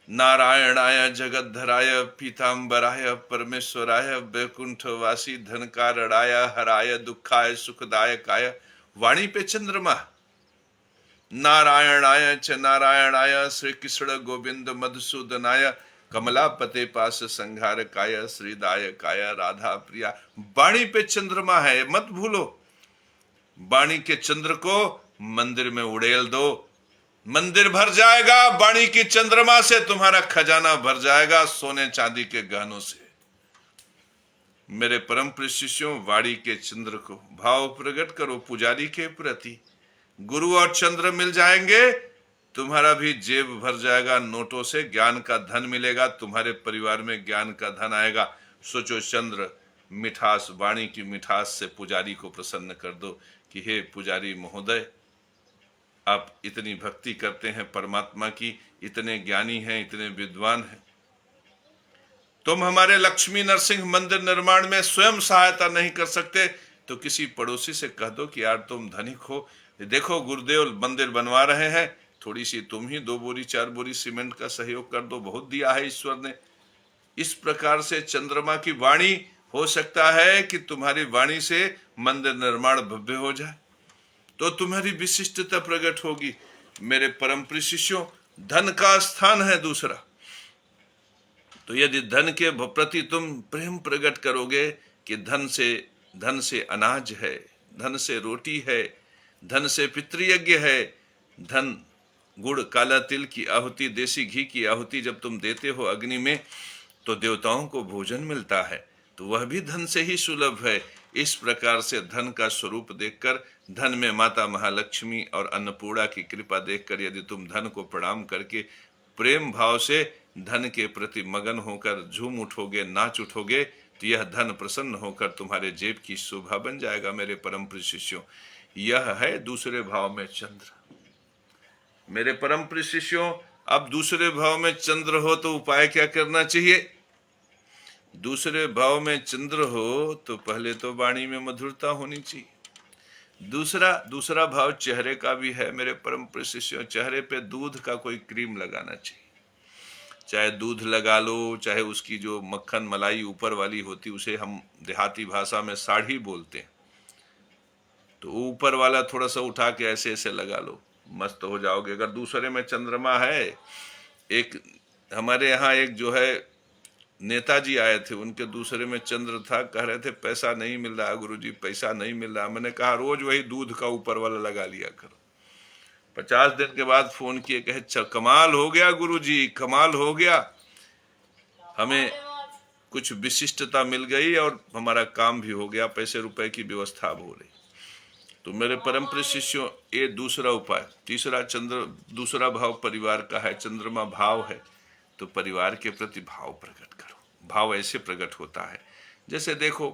[SPEAKER 1] नारायणाय जगद्धराय पीतांबराय परमेश्वराय वैकुंठवासी धनकारणाय हराय दुखाय सुखदायकाय, वाणी पे चंद्रमा। नारायणाय च नारायणाय श्री कृष्ण गोविंद मधुसूदनाय कमलापते पास संहारकाय श्रीदायकाय राधा प्रिया, वाणी पे चंद्रमा है, मत भूलो। वाणी के चंद्र को मंदिर में उड़ेल दो, मंदिर भर जाएगा। वाणी की चंद्रमा से तुम्हारा खजाना भर जाएगा, सोने चांदी के गहनों से। मेरे परम प्रिय शिष्यों, वाणी के चंद्र को भाव प्रकट करो पुजारी के प्रति। गुरु और चंद्र मिल जाएंगे, तुम्हारा भी जेब भर जाएगा नोटों से, ज्ञान का धन मिलेगा, तुम्हारे परिवार में ज्ञान का धन आएगा। सोचो, चंद्र मिठास, वाणी की मिठास से पुजारी को प्रसन्न कर दो कि हे पुजारी महोदय, आप इतनी भक्ति करते हैं परमात्मा की, इतने ज्ञानी हैं, इतने विद्वान हैं, तुम हमारे लक्ष्मी नरसिंह मंदिर निर्माण में स्वयं सहायता नहीं कर सकते तो किसी पड़ोसी से कह दो कि यार तुम धनिक हो, देखो गुरुदेव मंदिर बनवा रहे हैं, थोड़ी सी तुम ही 2 बोरी 4 बोरी सीमेंट का सहयोग कर दो, बहुत दिया है ईश्वर ने। इस प्रकार से चंद्रमा की वाणी, हो सकता है कि तुम्हारी वाणी से मंदिर निर्माण भव्य हो जाए, तो तुम्हारी विशिष्टता प्रकट होगी। मेरे परम प्रिय शिष्यों, धन का स्थान है दूसरा। तो यदि धन के प्रति तुम प्रेम प्रकट करोगे कि धन से अनाज है, धन से रोटी है, धन से पितृयज्ञ है। धन, गुड़, काला तिल की आहुति, देसी घी की आहुति जब तुम देते हो अग्नि में तो देवताओं को भोजन मिलता है, तो वह भी धन से ही सुलभ है। इस प्रकार से धन का स्वरूप देखकर, धन में माता महालक्ष्मी और अन्नपूर्णा की कृपा देखकर यदि तुम धन को प्रणाम करके प्रेम भाव से धन के प्रति मगन होकर झूम उठोगे, नाच उठोगे, तो यह धन प्रसन्न होकर तुम्हारे जेब की शोभा बन जाएगा। मेरे परम प्रिय शिष्यों, यह है दूसरे भाव में चंद्र। मेरे परम प्रिय शिष्यों, अब दूसरे भाव में चंद्र हो तो उपाय क्या करना चाहिए? दूसरे भाव में चंद्र हो तो पहले तो वाणी में मधुरता होनी चाहिए। दूसरा भाव चेहरे का भी है मेरे परम प्रिय शिष्यों। चेहरे पे दूध का कोई क्रीम लगाना चाहिए, चाहे दूध लगा लो, चाहे उसकी जो मक्खन मलाई ऊपर वाली होती उसे हम देहाती भाषा में साड़ी बोलते हैं, तो ऊपर वाला थोड़ा सा उठा के ऐसे ऐसे लगा लो, मस्त हो जाओगे। अगर दूसरे में चंद्रमा है, एक हमारे यहाँ एक जो है नेताजी आए थे, उनके दूसरे में चंद्र था, कह रहे थे पैसा नहीं मिल रहा गुरुजी, पैसा नहीं मिल रहा। मैंने कहा रोज वही दूध का ऊपर वाला लगा लिया करो। 50 दिन के बाद फोन किए, कहे कमाल हो गया गुरुजी, कमाल हो गया, हमें कुछ विशिष्टता मिल गई और हमारा काम भी हो गया, पैसे रुपए की व्यवस्था हो रही। तो मेरे परम प्रिय शिष्यों, ये दूसरा उपाय। दूसरा भाव परिवार का है, चंद्रमा भाव है, तो परिवार के प्रति भाव प्रकट करो। भाव ऐसे प्रकट होता है, जैसे देखो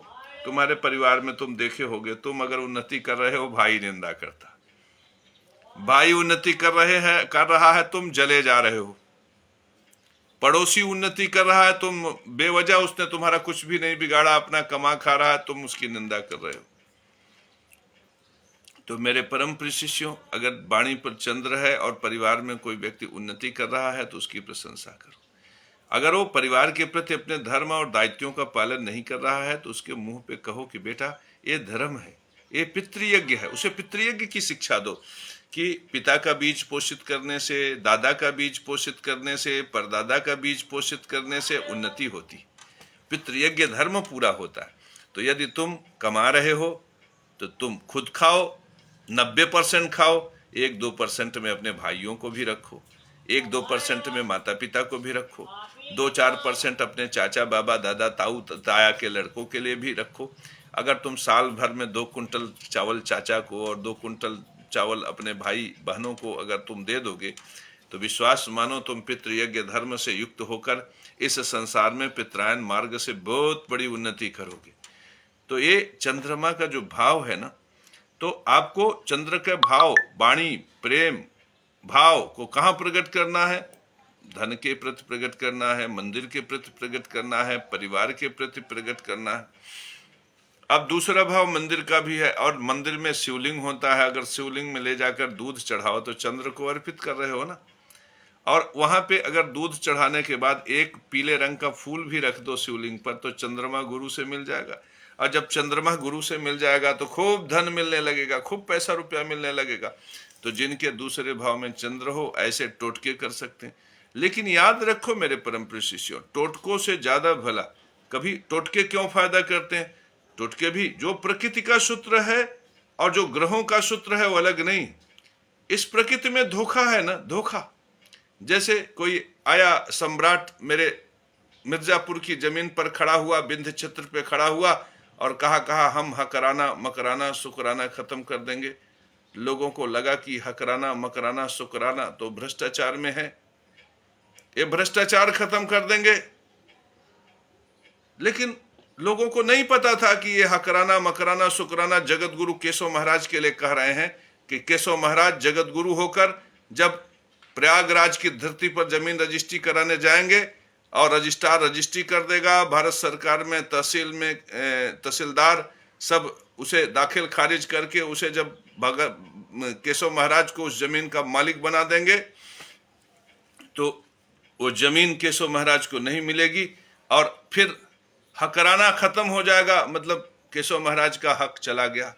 [SPEAKER 1] तुम्हारे परिवार में तुम देखे होगे, तुम अगर उन्नति कर रहे हो, भाई निंदा करता, भाई उन्नति कर रहा है, तुम जले जा रहे हो। पड़ोसी उन्नति कर रहा है, तुम बेवजह, उसने तुम्हारा कुछ भी नहीं बिगाड़ा, अपना कमा खा रहा है, तुम उसकी निंदा कर रहे हो। तो मेरे परम प्रिय शिष्यों, अगर वाणी पर चंद्र है और परिवार में कोई व्यक्ति उन्नति कर रहा है तो उसकी प्रशंसा करो। अगर वो परिवार के प्रति अपने धर्म और दायित्वों का पालन नहीं कर रहा है तो उसके मुंह पे कहो कि बेटा ये धर्म है, ये पितृयज्ञ है। उसे पितृयज्ञ की शिक्षा दो कि पिता का बीज पोषित करने से, दादा का बीज पोषित करने से, परदादा का बीज पोषित करने से उन्नति होती, पितृयज्ञ धर्म पूरा होता है। तो यदि तुम कमा रहे हो तो तुम खुद खाओ, 90% खाओ, 1-2% में अपने भाइयों को भी रखो, 1-2% में माता पिता को भी रखो, 2-4% अपने चाचा बाबा दादा ताऊ ताया के लड़कों के लिए भी रखो। अगर तुम साल भर में 2 कुंटल चावल चाचा को और 2 कुंटल चावल अपने भाई बहनों को अगर तुम दे दोगे तो विश्वास मानो तुम पितृयज्ञ धर्म से युक्त होकर इस संसार में पितरायन मार्ग से बहुत बड़ी उन्नति करोगे। तो ये चंद्रमा का जो भाव है ना, तो आपको चंद्र के भाव, वाणी, प्रेम भाव को कहाँ प्रकट करना है? धन के प्रति प्रकट करना है, मंदिर के प्रति प्रकट करना है, परिवार के प्रति प्रकट करना है। अब दूसरा भाव मंदिर का भी है, और मंदिर में शिवलिंग होता है, अगर शिवलिंग में ले जाकर दूध चढ़ाओ तो चंद्र को अर्पित कर रहे हो ना। और वहां पे अगर दूध चढ़ाने के बाद एक पीले रंग का फूल भी रख दो शिवलिंग पर तो चंद्रमा गुरु से मिल जाएगा। और जब चंद्रमा गुरु से मिल जाएगा तो खूब धन मिलने लगेगा, खूब पैसा रुपया मिलने लगेगा। तो जिनके दूसरे भाव में चंद्र हो ऐसे टोटके कर सकते हैं। लेकिन याद रखो मेरे परम प्रिय शिष्यों, टोटकों से ज्यादा भला कभी टोटके क्यों फायदा करते हैं? टोटके भी जो प्रकृति का सूत्र है और जो ग्रहों का सूत्र है वो अलग नहीं। इस प्रकृति में धोखा है ना, धोखा। जैसे कोई आया सम्राट मेरे मिर्जापुर की जमीन पर खड़ा हुआ, विंध्य क्षेत्र पे खड़ा हुआ और कहा हम हकराना मकराना शुक्राना खत्म कर देंगे। लोगों को लगा कि हकराना मकराना शुक्राना तो भ्रष्टाचार में है, ये भ्रष्टाचार खत्म कर देंगे। लेकिन लोगों को नहीं पता था कि ये हकराना मकराना शुक्राना जगत गुरु केशव महाराज के लिए कह रहे हैं कि केशव महाराज जगत गुरु होकर जब प्रयागराज की धरती पर जमीन रजिस्ट्री कराने जाएंगे और रजिस्ट्रार रजिस्ट्री कर देगा, भारत सरकार में तहसील में तहसीलदार सब उसे दाखिल खारिज करके उसे जब केशव महाराज को उस जमीन का मालिक बना देंगे तो वो जमीन केशव महाराज को नहीं मिलेगी और फिर हकराना खत्म हो जाएगा, मतलब केशव महाराज का हक चला गया।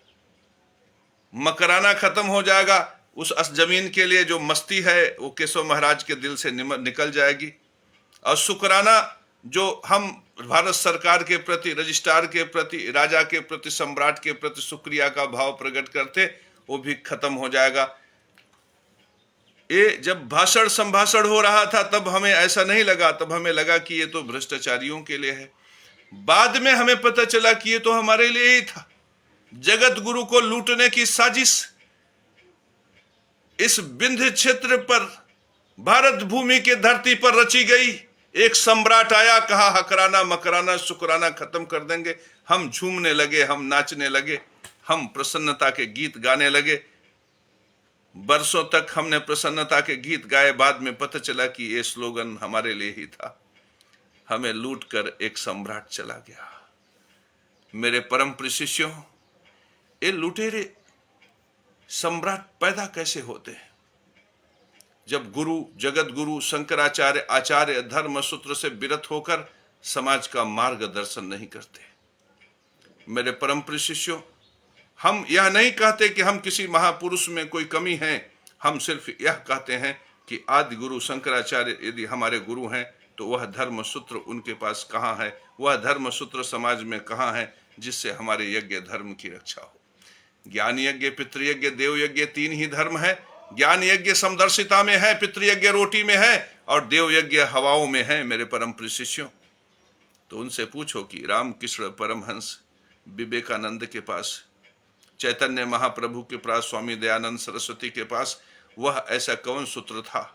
[SPEAKER 1] मकराना खत्म हो जाएगा, उस जमीन के लिए जो मस्ती है वो केशव महाराज के दिल से निकल जाएगी। और शुक्राना जो हम भारत सरकार के प्रति, रजिस्ट्रार के प्रति, राजा के प्रति, सम्राट के प्रति शुक्रिया का भाव प्रकट करते, वो भी खत्म हो जाएगा। ये जब भाषण संभाषण हो रहा था तब हमें ऐसा नहीं लगा, तब हमें लगा कि ये तो भ्रष्टाचारियों के लिए है। बाद में हमें पता चला कि ये तो हमारे लिए ही था। जगत गुरु को लूटने की साजिश इस विंध्य क्षेत्र पर, भारत भूमि के धरती पर रची गई। एक सम्राट आया, कहा हकराना मकराना शुक्राना खत्म कर देंगे। हम झूमने लगे, हम नाचने लगे, हम प्रसन्नता के गीत गाने लगे। बरसों तक हमने प्रसन्नता के गीत गाए। बाद में पता चला कि ये स्लोगन हमारे लिए ही था। हमें लूटकर एक सम्राट चला गया। मेरे परम प्रिय शिष्यों, ये लुटेरे सम्राट पैदा कैसे होते हैं? जब गुरु, जगत गुरु शंकराचार्य आचार्य धर्म सूत्र से विरत होकर समाज का मार्गदर्शन नहीं करते। मेरे परम प्रिय शिष्यों, हम यह नहीं कहते कि हम किसी महापुरुष में कोई कमी है। हम सिर्फ यह कहते हैं कि आदि गुरु शंकराचार्य यदि हमारे गुरु हैं तो वह धर्म सूत्र उनके पास कहाँ है, वह धर्म सूत्र समाज में कहाँ है जिससे हमारे यज्ञ धर्म की रक्षा हो। ज्ञान यज्ञ, पितृयज्ञ, देव यज्ञ, तीन ही धर्म है। ज्ञान यज्ञ समदर्शिता में है, पितृयज्ञ रोटी में है और देव यज्ञ हवाओं में है। मेरे परम प्रिय शिष्यों, तो उनसे पूछो कि रामकृष्ण परमहंस विवेकानंद के पास, चैतन्य महाप्रभु के पास, स्वामी दयानंद सरस्वती के पास वह ऐसा कौन सूत्र था?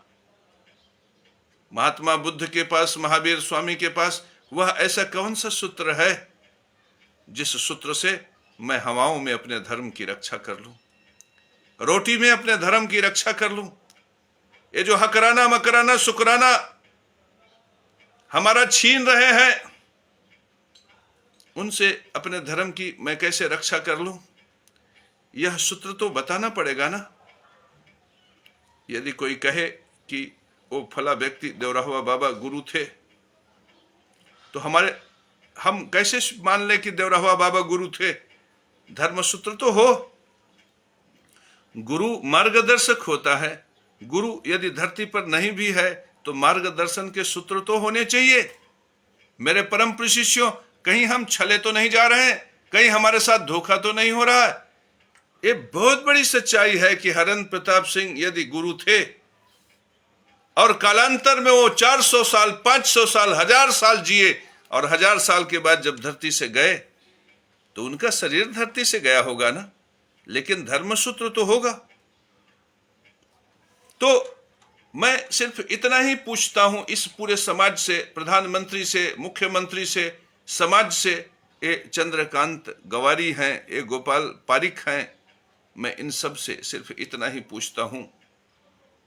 [SPEAKER 1] महात्मा बुद्ध के पास, महावीर स्वामी के पास वह ऐसा कौन सा सूत्र है जिस सूत्र से मैं हवाओं में अपने धर्म की रक्षा कर लूं, रोटी में अपने धर्म की रक्षा कर लूं? ये जो हकराना मकराना शुक्राना हमारा छीन रहे हैं, उनसे अपने धर्म की मैं कैसे रक्षा कर लूं? यह सूत्र तो बताना पड़ेगा ना। यदि कोई कहे कि वो फला व्यक्ति देवराहुआ बाबा गुरु थे, तो हम कैसे मान लें कि देवराहुआ बाबा गुरु थे? धर्म सूत्र तो हो। गुरु मार्गदर्शक होता है। गुरु यदि धरती पर नहीं भी है तो मार्गदर्शन के सूत्र तो होने चाहिए। मेरे परम प्रिय शिष्यों, कहीं हम छले तो नहीं जा रहे हैं, कहीं हमारे साथ धोखा तो नहीं हो रहा है। ये बहुत बड़ी सच्चाई है कि हरेंद्र प्रताप सिंह यदि गुरु थे और कालांतर में वो 400 साल, 500 साल, 1000 साल जिए और 1000 साल के बाद जब धरती से गए तो उनका शरीर धरती से गया होगा ना, लेकिन धर्मसूत्र तो होगा। तो मैं सिर्फ इतना ही पूछता हूं इस पूरे समाज से, प्रधानमंत्री से, मुख्यमंत्री से, समाज से, ये चंद्रकांत गवारी हैं, ये गोपाल पारिक हैं, मैं इन सब से सिर्फ इतना ही पूछता हूं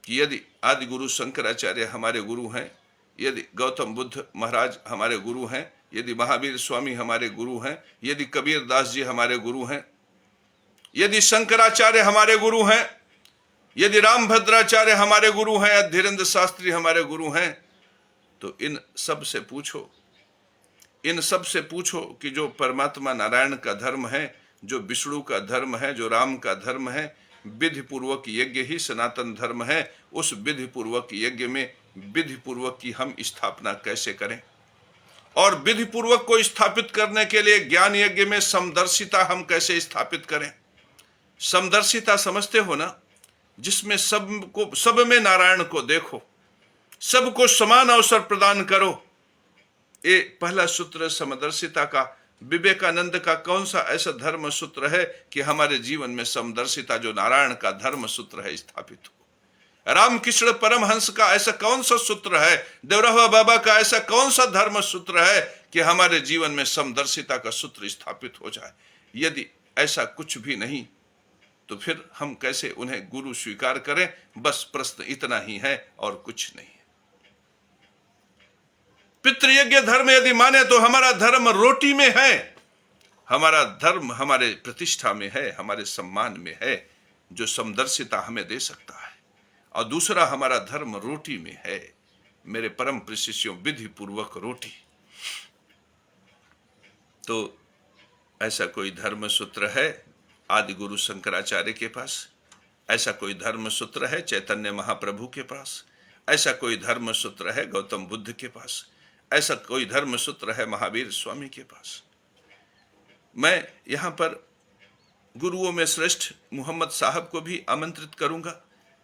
[SPEAKER 1] कि यदि आदि गुरु शंकराचार्य हमारे गुरु हैं, यदि गौतम बुद्ध महाराज हमारे गुरु हैं, यदि महावीर स्वामी हमारे गुरु हैं, यदि कबीर दास जी हमारे गुरु हैं, यदि शंकराचार्य हमारे गुरु हैं, यदि रामभद्राचार्य हमारे गुरु हैं, धीरेन्द्र शास्त्री हमारे गुरु हैं, तो इन सब से पूछो कि जो परमात्मा नारायण का धर्म है, जो विष्णु का धर्म है, जो राम का धर्म है, विधि पूर्वक यज्ञ ही सनातन धर्म है। उस विधि पूर्वक यज्ञ में विधि पूर्वक की हम स्थापना कैसे करें? और विधि पूर्वक को स्थापित करने के लिए ज्ञान यज्ञ में समदर्शिता हम कैसे स्थापित करें? समदर्शिता समझते हो ना, जिसमें सब में नारायण को देखो, सबको समान अवसर प्रदान करो। ये पहला सूत्र समदर्शिता का। विवेकानंद का कौन सा ऐसा धर्म सूत्र है कि हमारे जीवन में समदर्शिता, जो नारायण का धर्म सूत्र है, स्थापित हो? रामकृष्ण परमहंस का ऐसा कौन सा सूत्र है? देवराहुआ बाबा का ऐसा कौन सा धर्म सूत्र है कि हमारे जीवन में समदर्शिता का सूत्र स्थापित हो जाए? यदि ऐसा कुछ भी नहीं तो फिर हम कैसे उन्हें गुरु स्वीकार करें? बस प्रश्न इतना ही है और कुछ नहीं है। पितृयज्ञ धर्म यदि माने तो हमारा धर्म रोटी में है, हमारा धर्म हमारे प्रतिष्ठा में है, हमारे सम्मान में है, जो समदर्शिता हमें दे सकता है। और दूसरा हमारा धर्म रोटी में है। मेरे परम प्रिय शिष्यों, विधि पूर्वक रोटी। तो ऐसा कोई धर्म सूत्र है आदि गुरु शंकराचार्य के पास? ऐसा कोई धर्म सूत्र है चैतन्य महाप्रभु के पास? ऐसा कोई धर्म सूत्र है गौतम बुद्ध के पास? ऐसा कोई धर्म सूत्र है महावीर स्वामी के पास? मैं यहां पर गुरुओं में श्रेष्ठ मोहम्मद साहब को भी आमंत्रित करूंगा,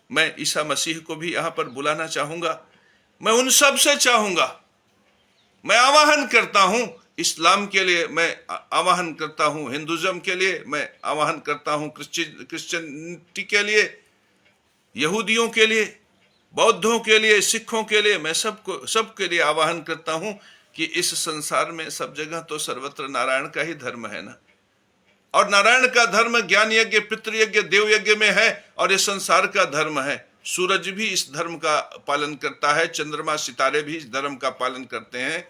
[SPEAKER 1] मैं ईसा मसीह को भी यहां पर बुलाना चाहूंगा। मैं उन सब से चाहूंगा, मैं आवाहन करता हूं, इस्लाम के लिए मैं आवाहन करता हूं, हिंदुज्म के लिए मैं आवाहन करता हूं, क्रिश्चियनिटी के लिए, यहूदियों के लिए, बौद्धों के लिए, सिखों के लिए, मैं सबके लिए आवाहन करता हूं कि इस संसार में सब जगह तो सर्वत्र नारायण का ही धर्म है ना, और नारायण का धर्म ज्ञान यज्ञ, पितृयज्ञ, देव यज्ञ में है, और ये संसार का धर्म है। सूरज भी इस धर्म का पालन करता है, चंद्रमा सितारे भी इस धर्म का पालन करते हैं।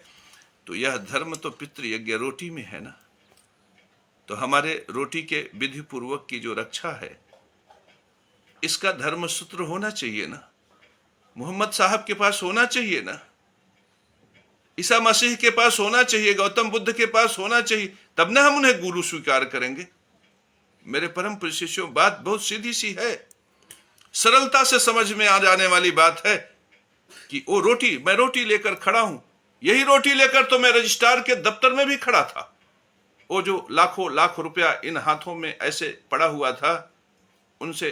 [SPEAKER 1] तो यह धर्म तो पितृयज्ञ रोटी में है ना, तो हमारे रोटी के विधि पूर्वक की जो रक्षा है, इसका धर्म सूत्र होना चाहिए ना, मोहम्मद साहब के पास होना चाहिए ना, ईसा मसीह के पास होना चाहिए, गौतम बुद्ध के पास होना चाहिए, तब ना हम उन्हें गुरु स्वीकार करेंगे। मेरे परम प्रिय शिष्यों, बात बहुत सीधी सी है, सरलता से समझ में आ जाने वाली बात है कि वो रोटी, मैं रोटी लेकर खड़ा हूं, यही रोटी लेकर तो मैं रजिस्ट्रार के दफ्तर में भी खड़ा था। वो जो लाखों लाख रुपया इन हाथों में ऐसे पड़ा हुआ था, उनसे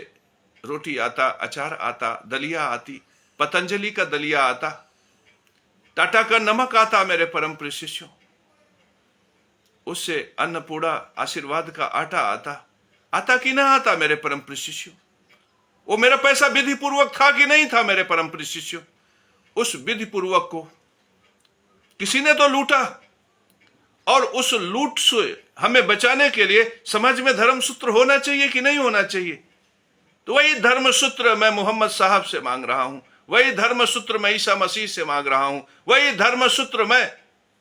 [SPEAKER 1] रोटी आता, अचार आता, दलिया आती, पतंजलि का दलिया आता, टाटा का नमक आता मेरे परम प्रिय शिष्यों, उससे अन्नपूर्णा आशीर्वाद का आटा आता कि ना आता मेरे परम प्रिय शिष्यों? वो मेरा पैसा विधि पूर्वक था कि नहीं था मेरे परम प्रिय शिष्यों? उस विधि पूर्वक को किसी ने तो लूटा, और उस लूट से हमें बचाने के लिए समाज में धर्म सूत्र होना चाहिए कि नहीं होना चाहिए? तो वही धर्म सूत्र मैं मोहम्मद साहब से मांग रहा हूं, वही धर्म सूत्र मैं ईसा मसीह से मांग रहा हूं, वही धर्म सूत्र मैं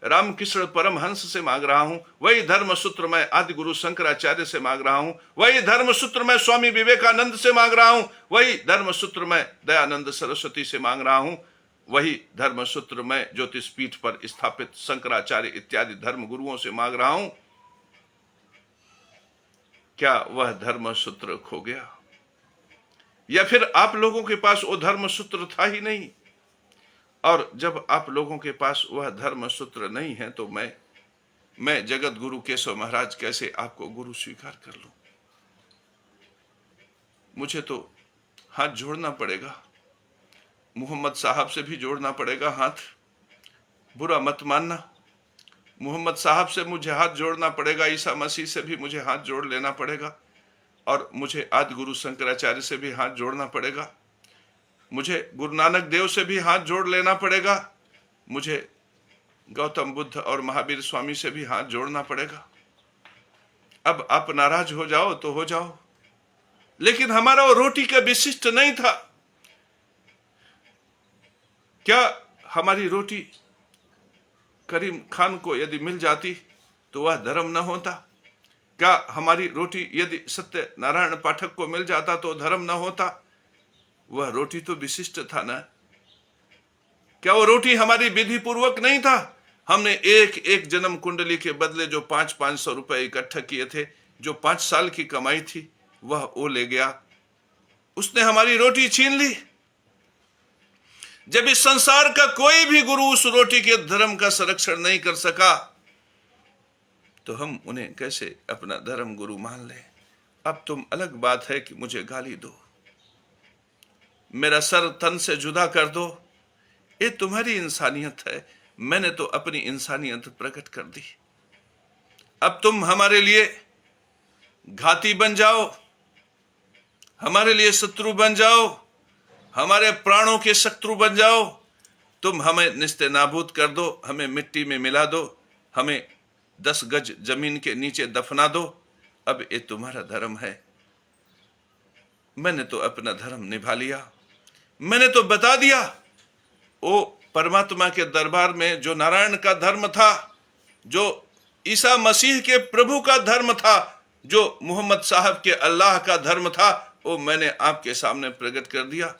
[SPEAKER 1] रामकृष्ण परमहंस से मांग रहा हूं, वही धर्म सूत्र मैं आदि गुरु शंकराचार्य से मांग रहा हूं, वही धर्म सूत्र मैं स्वामी विवेकानंद से मांग रहा हूं, वही धर्म सूत्र मैं दयानंद सरस्वती से मांग रहा हूं, वही धर्म सूत्र मैं ज्योतिष पीठ पर स्थापित शंकराचार्य इत्यादि धर्म गुरुओं से मांग रहा हूं। क्या वह धर्म सूत्र खो गया, या फिर आप लोगों के पास वो धर्म सूत्र था ही नहीं? और जब आप लोगों के पास वह धर्म सूत्र नहीं है, तो मैं जगत गुरु केशव महाराज कैसे आपको गुरु स्वीकार कर लूं? मुझे तो हाथ जोड़ना पड़ेगा, मोहम्मद साहब से भी जोड़ना पड़ेगा हाथ, बुरा मत मानना, मोहम्मद साहब से मुझे हाथ जोड़ना पड़ेगा, ईसा मसीह से भी मुझे हाथ जोड़ लेना पड़ेगा, और मुझे आदि गुरु शंकराचार्य से भी हाथ जोड़ना पड़ेगा, मुझे गुरु नानक देव से भी हाथ जोड़ लेना पड़ेगा, मुझे गौतम बुद्ध और महावीर स्वामी से भी हाथ जोड़ना पड़ेगा। अब आप नाराज हो जाओ तो हो जाओ, लेकिन हमारा वो रोटी का विशिष्ट नहीं था। क्या हमारी रोटी करीम खान को यदि मिल जाती तो वह धर्म न होता? क्या हमारी रोटी यदि सत्य नारायण पाठक को मिल जाता तो धर्म न होता? वह रोटी तो विशिष्ट था ना। क्या वो रोटी हमारी विधि पूर्वक नहीं था? हमने एक एक जन्म कुंडली के बदले जो 500 रुपए इकट्ठा किए थे, जो 5 साल की कमाई थी, वह वो ले गया, उसने हमारी रोटी छीन ली। जब इस संसार का कोई भी गुरु उस रोटी के धर्म का संरक्षण नहीं कर सका, तो हम उन्हें कैसे अपना धर्म गुरु मान लें? अब तुम अलग बात है कि मुझे गाली दो, मेरा सर तन से जुदा कर दो, ये तुम्हारी इंसानियत है, मैंने तो अपनी इंसानियत प्रकट कर दी। अब तुम हमारे लिए घाती बन जाओ, हमारे लिए शत्रु बन जाओ, हमारे प्राणों के शत्रु बन जाओ, तुम हमें निस्ते नाबूद कर दो, हमें मिट्टी में मिला दो, हमें 10 गज जमीन के नीचे दफना दो। अब ये तुम्हारा धर्म है। मैंने तो अपना धर्म निभा लिया, मैंने तो बता दिया। वो परमात्मा के दरबार में जो नारायण का धर्म था, जो ईसा मसीह के प्रभु का धर्म था, जो मोहम्मद साहब के अल्लाह का धर्म था, वो मैंने आपके सामने प्रकट कर दिया।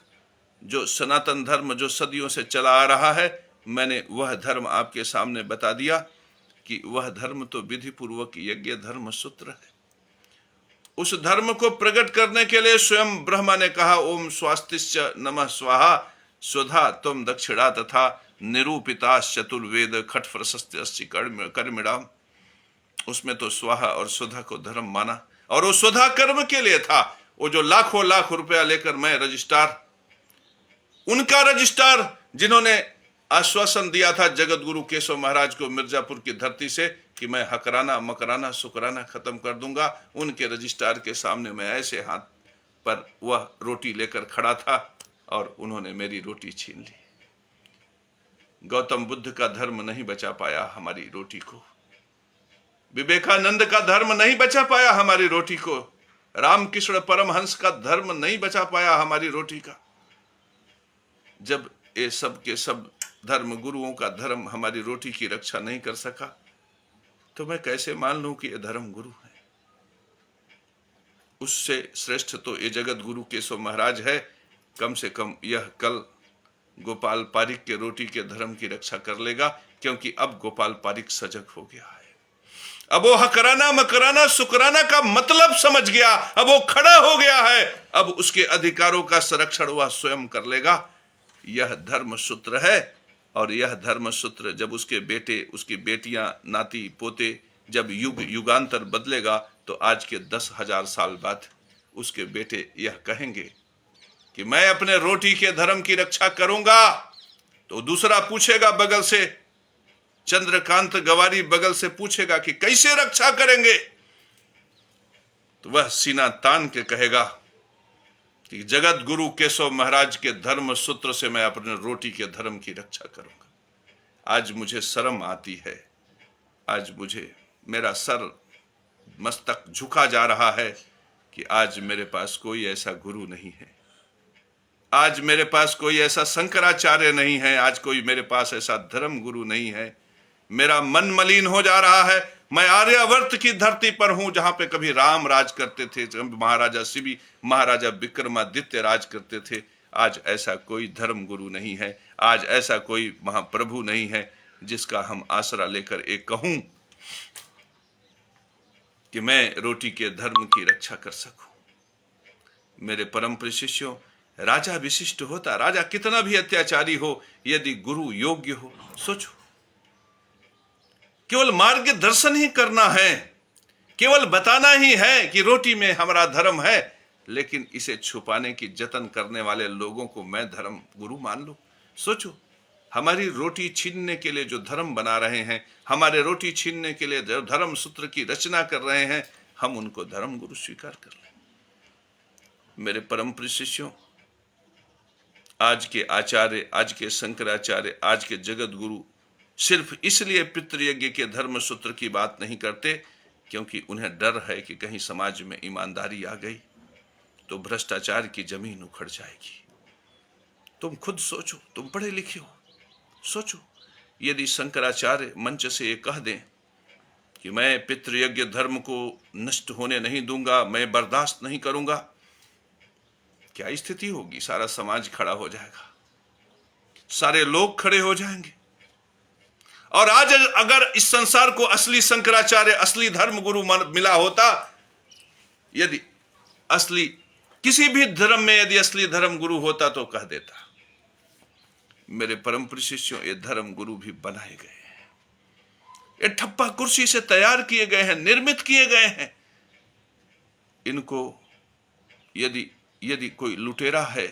[SPEAKER 1] जो सनातन धर्म जो सदियों से चला आ रहा है, मैंने वह धर्म आपके सामने बता दिया कि वह धर्म तो विधि पूर्वक यज्ञ धर्म सूत्र है। उस धर्म को प्रकट करने के लिए स्वयं ब्रह्मा ने कहा, ओम स्वास्तिश्च नमः स्वाहा स्वधा तुम दक्षिणा तथा निरूपिता चतुर्वेद खट प्रशस्ति कर्मिणाम। उसमें तो स्वाहा और सुधा को धर्म माना, और वो स्वधा कर्म के लिए था। वो जो लाखों लाख रुपया लेकर मैं रजिस्ट्रार, उनका रजिस्ट्रार जिन्होंने आश्वासन दिया था जगत गुरु केशव महाराज को मिर्जापुर की धरती से कि मैं हकराना मकराना शुकराना खत्म कर दूंगा, उनके रजिस्ट्रार के सामने मैं ऐसे हाथ पर वह रोटी लेकर खड़ा था और उन्होंने मेरी रोटी छीन ली। गौतम बुद्ध का धर्म नहीं बचा पाया हमारी रोटी को, विवेकानंद का धर्म नहीं बचा पाया हमारी रोटी को, रामकृष्ण परमहंस का धर्म नहीं बचा पाया हमारी रोटी का। जब ये सब के सब धर्म गुरुओं का धर्म हमारी रोटी की रक्षा नहीं कर सका, तो मैं कैसे मान लूं कि ये धर्म गुरु है? उससे श्रेष्ठ तो ये जगत गुरु केशव महाराज है। कम से कम यह कल गोपाल पारिक के रोटी के धर्म की रक्षा कर लेगा, क्योंकि अब गोपाल पारिक सजग हो गया है। अब वो हकराना मकराना शुकराना का मतलब समझ गया, अब वो खड़ा हो गया है। अब उसके अधिकारों का संरक्षण वह स्वयं कर लेगा। यह धर्म सूत्र है, और यह धर्म सूत्र जब उसके बेटे, उसकी बेटियां, नाती पोते, जब युग युगांतर बदलेगा, तो आज के 10,000 साल बाद उसके बेटे यह कहेंगे कि मैं अपने रोटी के धर्म की रक्षा करूंगा। तो दूसरा पूछेगा बगल से, चंद्रकांत गवारी बगल से पूछेगा कि कैसे रक्षा करेंगे? तो वह सीना तान के कहेगा कि जगत गुरु केशव महाराज के धर्म सूत्र से मैं अपने रोटी के धर्म की रक्षा करूंगा। आज मुझे शर्म आती है, आज मुझे मेरा सर मस्तक झुका जा रहा है कि आज मेरे पास कोई ऐसा गुरु नहीं है, आज मेरे पास कोई ऐसा शंकराचार्य नहीं है, आज कोई मेरे पास ऐसा धर्म गुरु नहीं है। मेरा मन मलिन हो जा रहा है। मैं आर्यावर्त की धरती पर हूं, जहां पे कभी राम राज करते थे, महाराजा शिवी, महाराजा विक्रमादित्य राज करते थे। आज ऐसा कोई धर्म गुरु नहीं है, आज ऐसा कोई महाप्रभु नहीं है जिसका हम आसरा लेकर एक कहूं कि मैं रोटी के धर्म की रक्षा कर सकूं। मेरे परम प्रिय शिष्यों, राजा विशिष्ट होता, राजा कितना भी अत्याचारी हो, यदि गुरु योग्य हो, सोचो, केवल मार्गदर्शन ही करना है, केवल बताना ही है कि रोटी में हमारा धर्म है, लेकिन इसे छुपाने की जतन करने वाले लोगों को मैं धर्म गुरु मान लूं। सोचो, हमारी रोटी छीनने के लिए जो धर्म बना रहे हैं, हमारे रोटी छीनने के लिए जो धर्म सूत्र की रचना कर रहे हैं, हम उनको धर्म गुरु स्वीकार कर लें। मेरे परम प्रिय शिष्यों, आज के आचार्य, आज के शंकराचार्य, आज के जगत गुरु सिर्फ इसलिए पितृयज्ञ के धर्म सूत्र की बात नहीं करते क्योंकि उन्हें डर है कि कहीं समाज में ईमानदारी आ गई तो भ्रष्टाचार की जमीन उखड़ जाएगी। तुम खुद सोचो, तुम पढ़े लिखे हो, सोचो, यदि शंकराचार्य मंच से ये कह दें कि मैं पितृयज्ञ धर्म को नष्ट होने नहीं दूंगा, मैं बर्दाश्त नहीं करूंगा, क्या स्थिति होगी? सारा समाज खड़ा हो जाएगा, सारे लोग खड़े हो जाएंगे। और आज अगर इस संसार को असली शंकराचार्य, असली धर्म गुरु मिला होता, यदि असली किसी भी धर्म में यदि असली धर्म गुरु होता तो कह देता। मेरे परम प्रिय शिष्यों, ये धर्म गुरु भी बनाए गए हैं, ये ठप्पा कुर्सी से तैयार किए गए हैं, निर्मित किए गए हैं। इनको यदि कोई लुटेरा है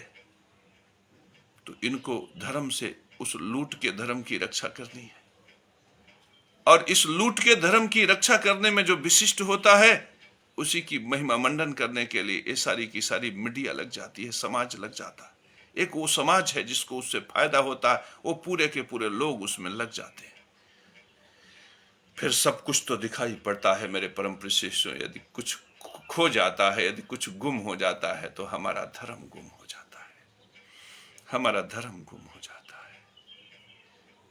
[SPEAKER 1] तो इनको धर्म से उस लूट के धर्म की रक्षा करनी है, और इस लूट के धर्म की रक्षा करने में जो विशिष्ट होता है उसी की महिमा मंडन करने के लिए ये सारी की सारी मीडिया लग जाती है, समाज लग जाता है। एक वो समाज है जिसको उससे फायदा होता है, वो पूरे के पूरे लोग उसमें लग जाते हैं। फिर सब कुछ तो दिखाई पड़ता है मेरे परम प्रिय शिष्यों। यदि कुछ खो जाता है, यदि कुछ गुम हो जाता है तो हमारा धर्म गुम हो जाता है, हमारा धर्म गुम हो जाता है।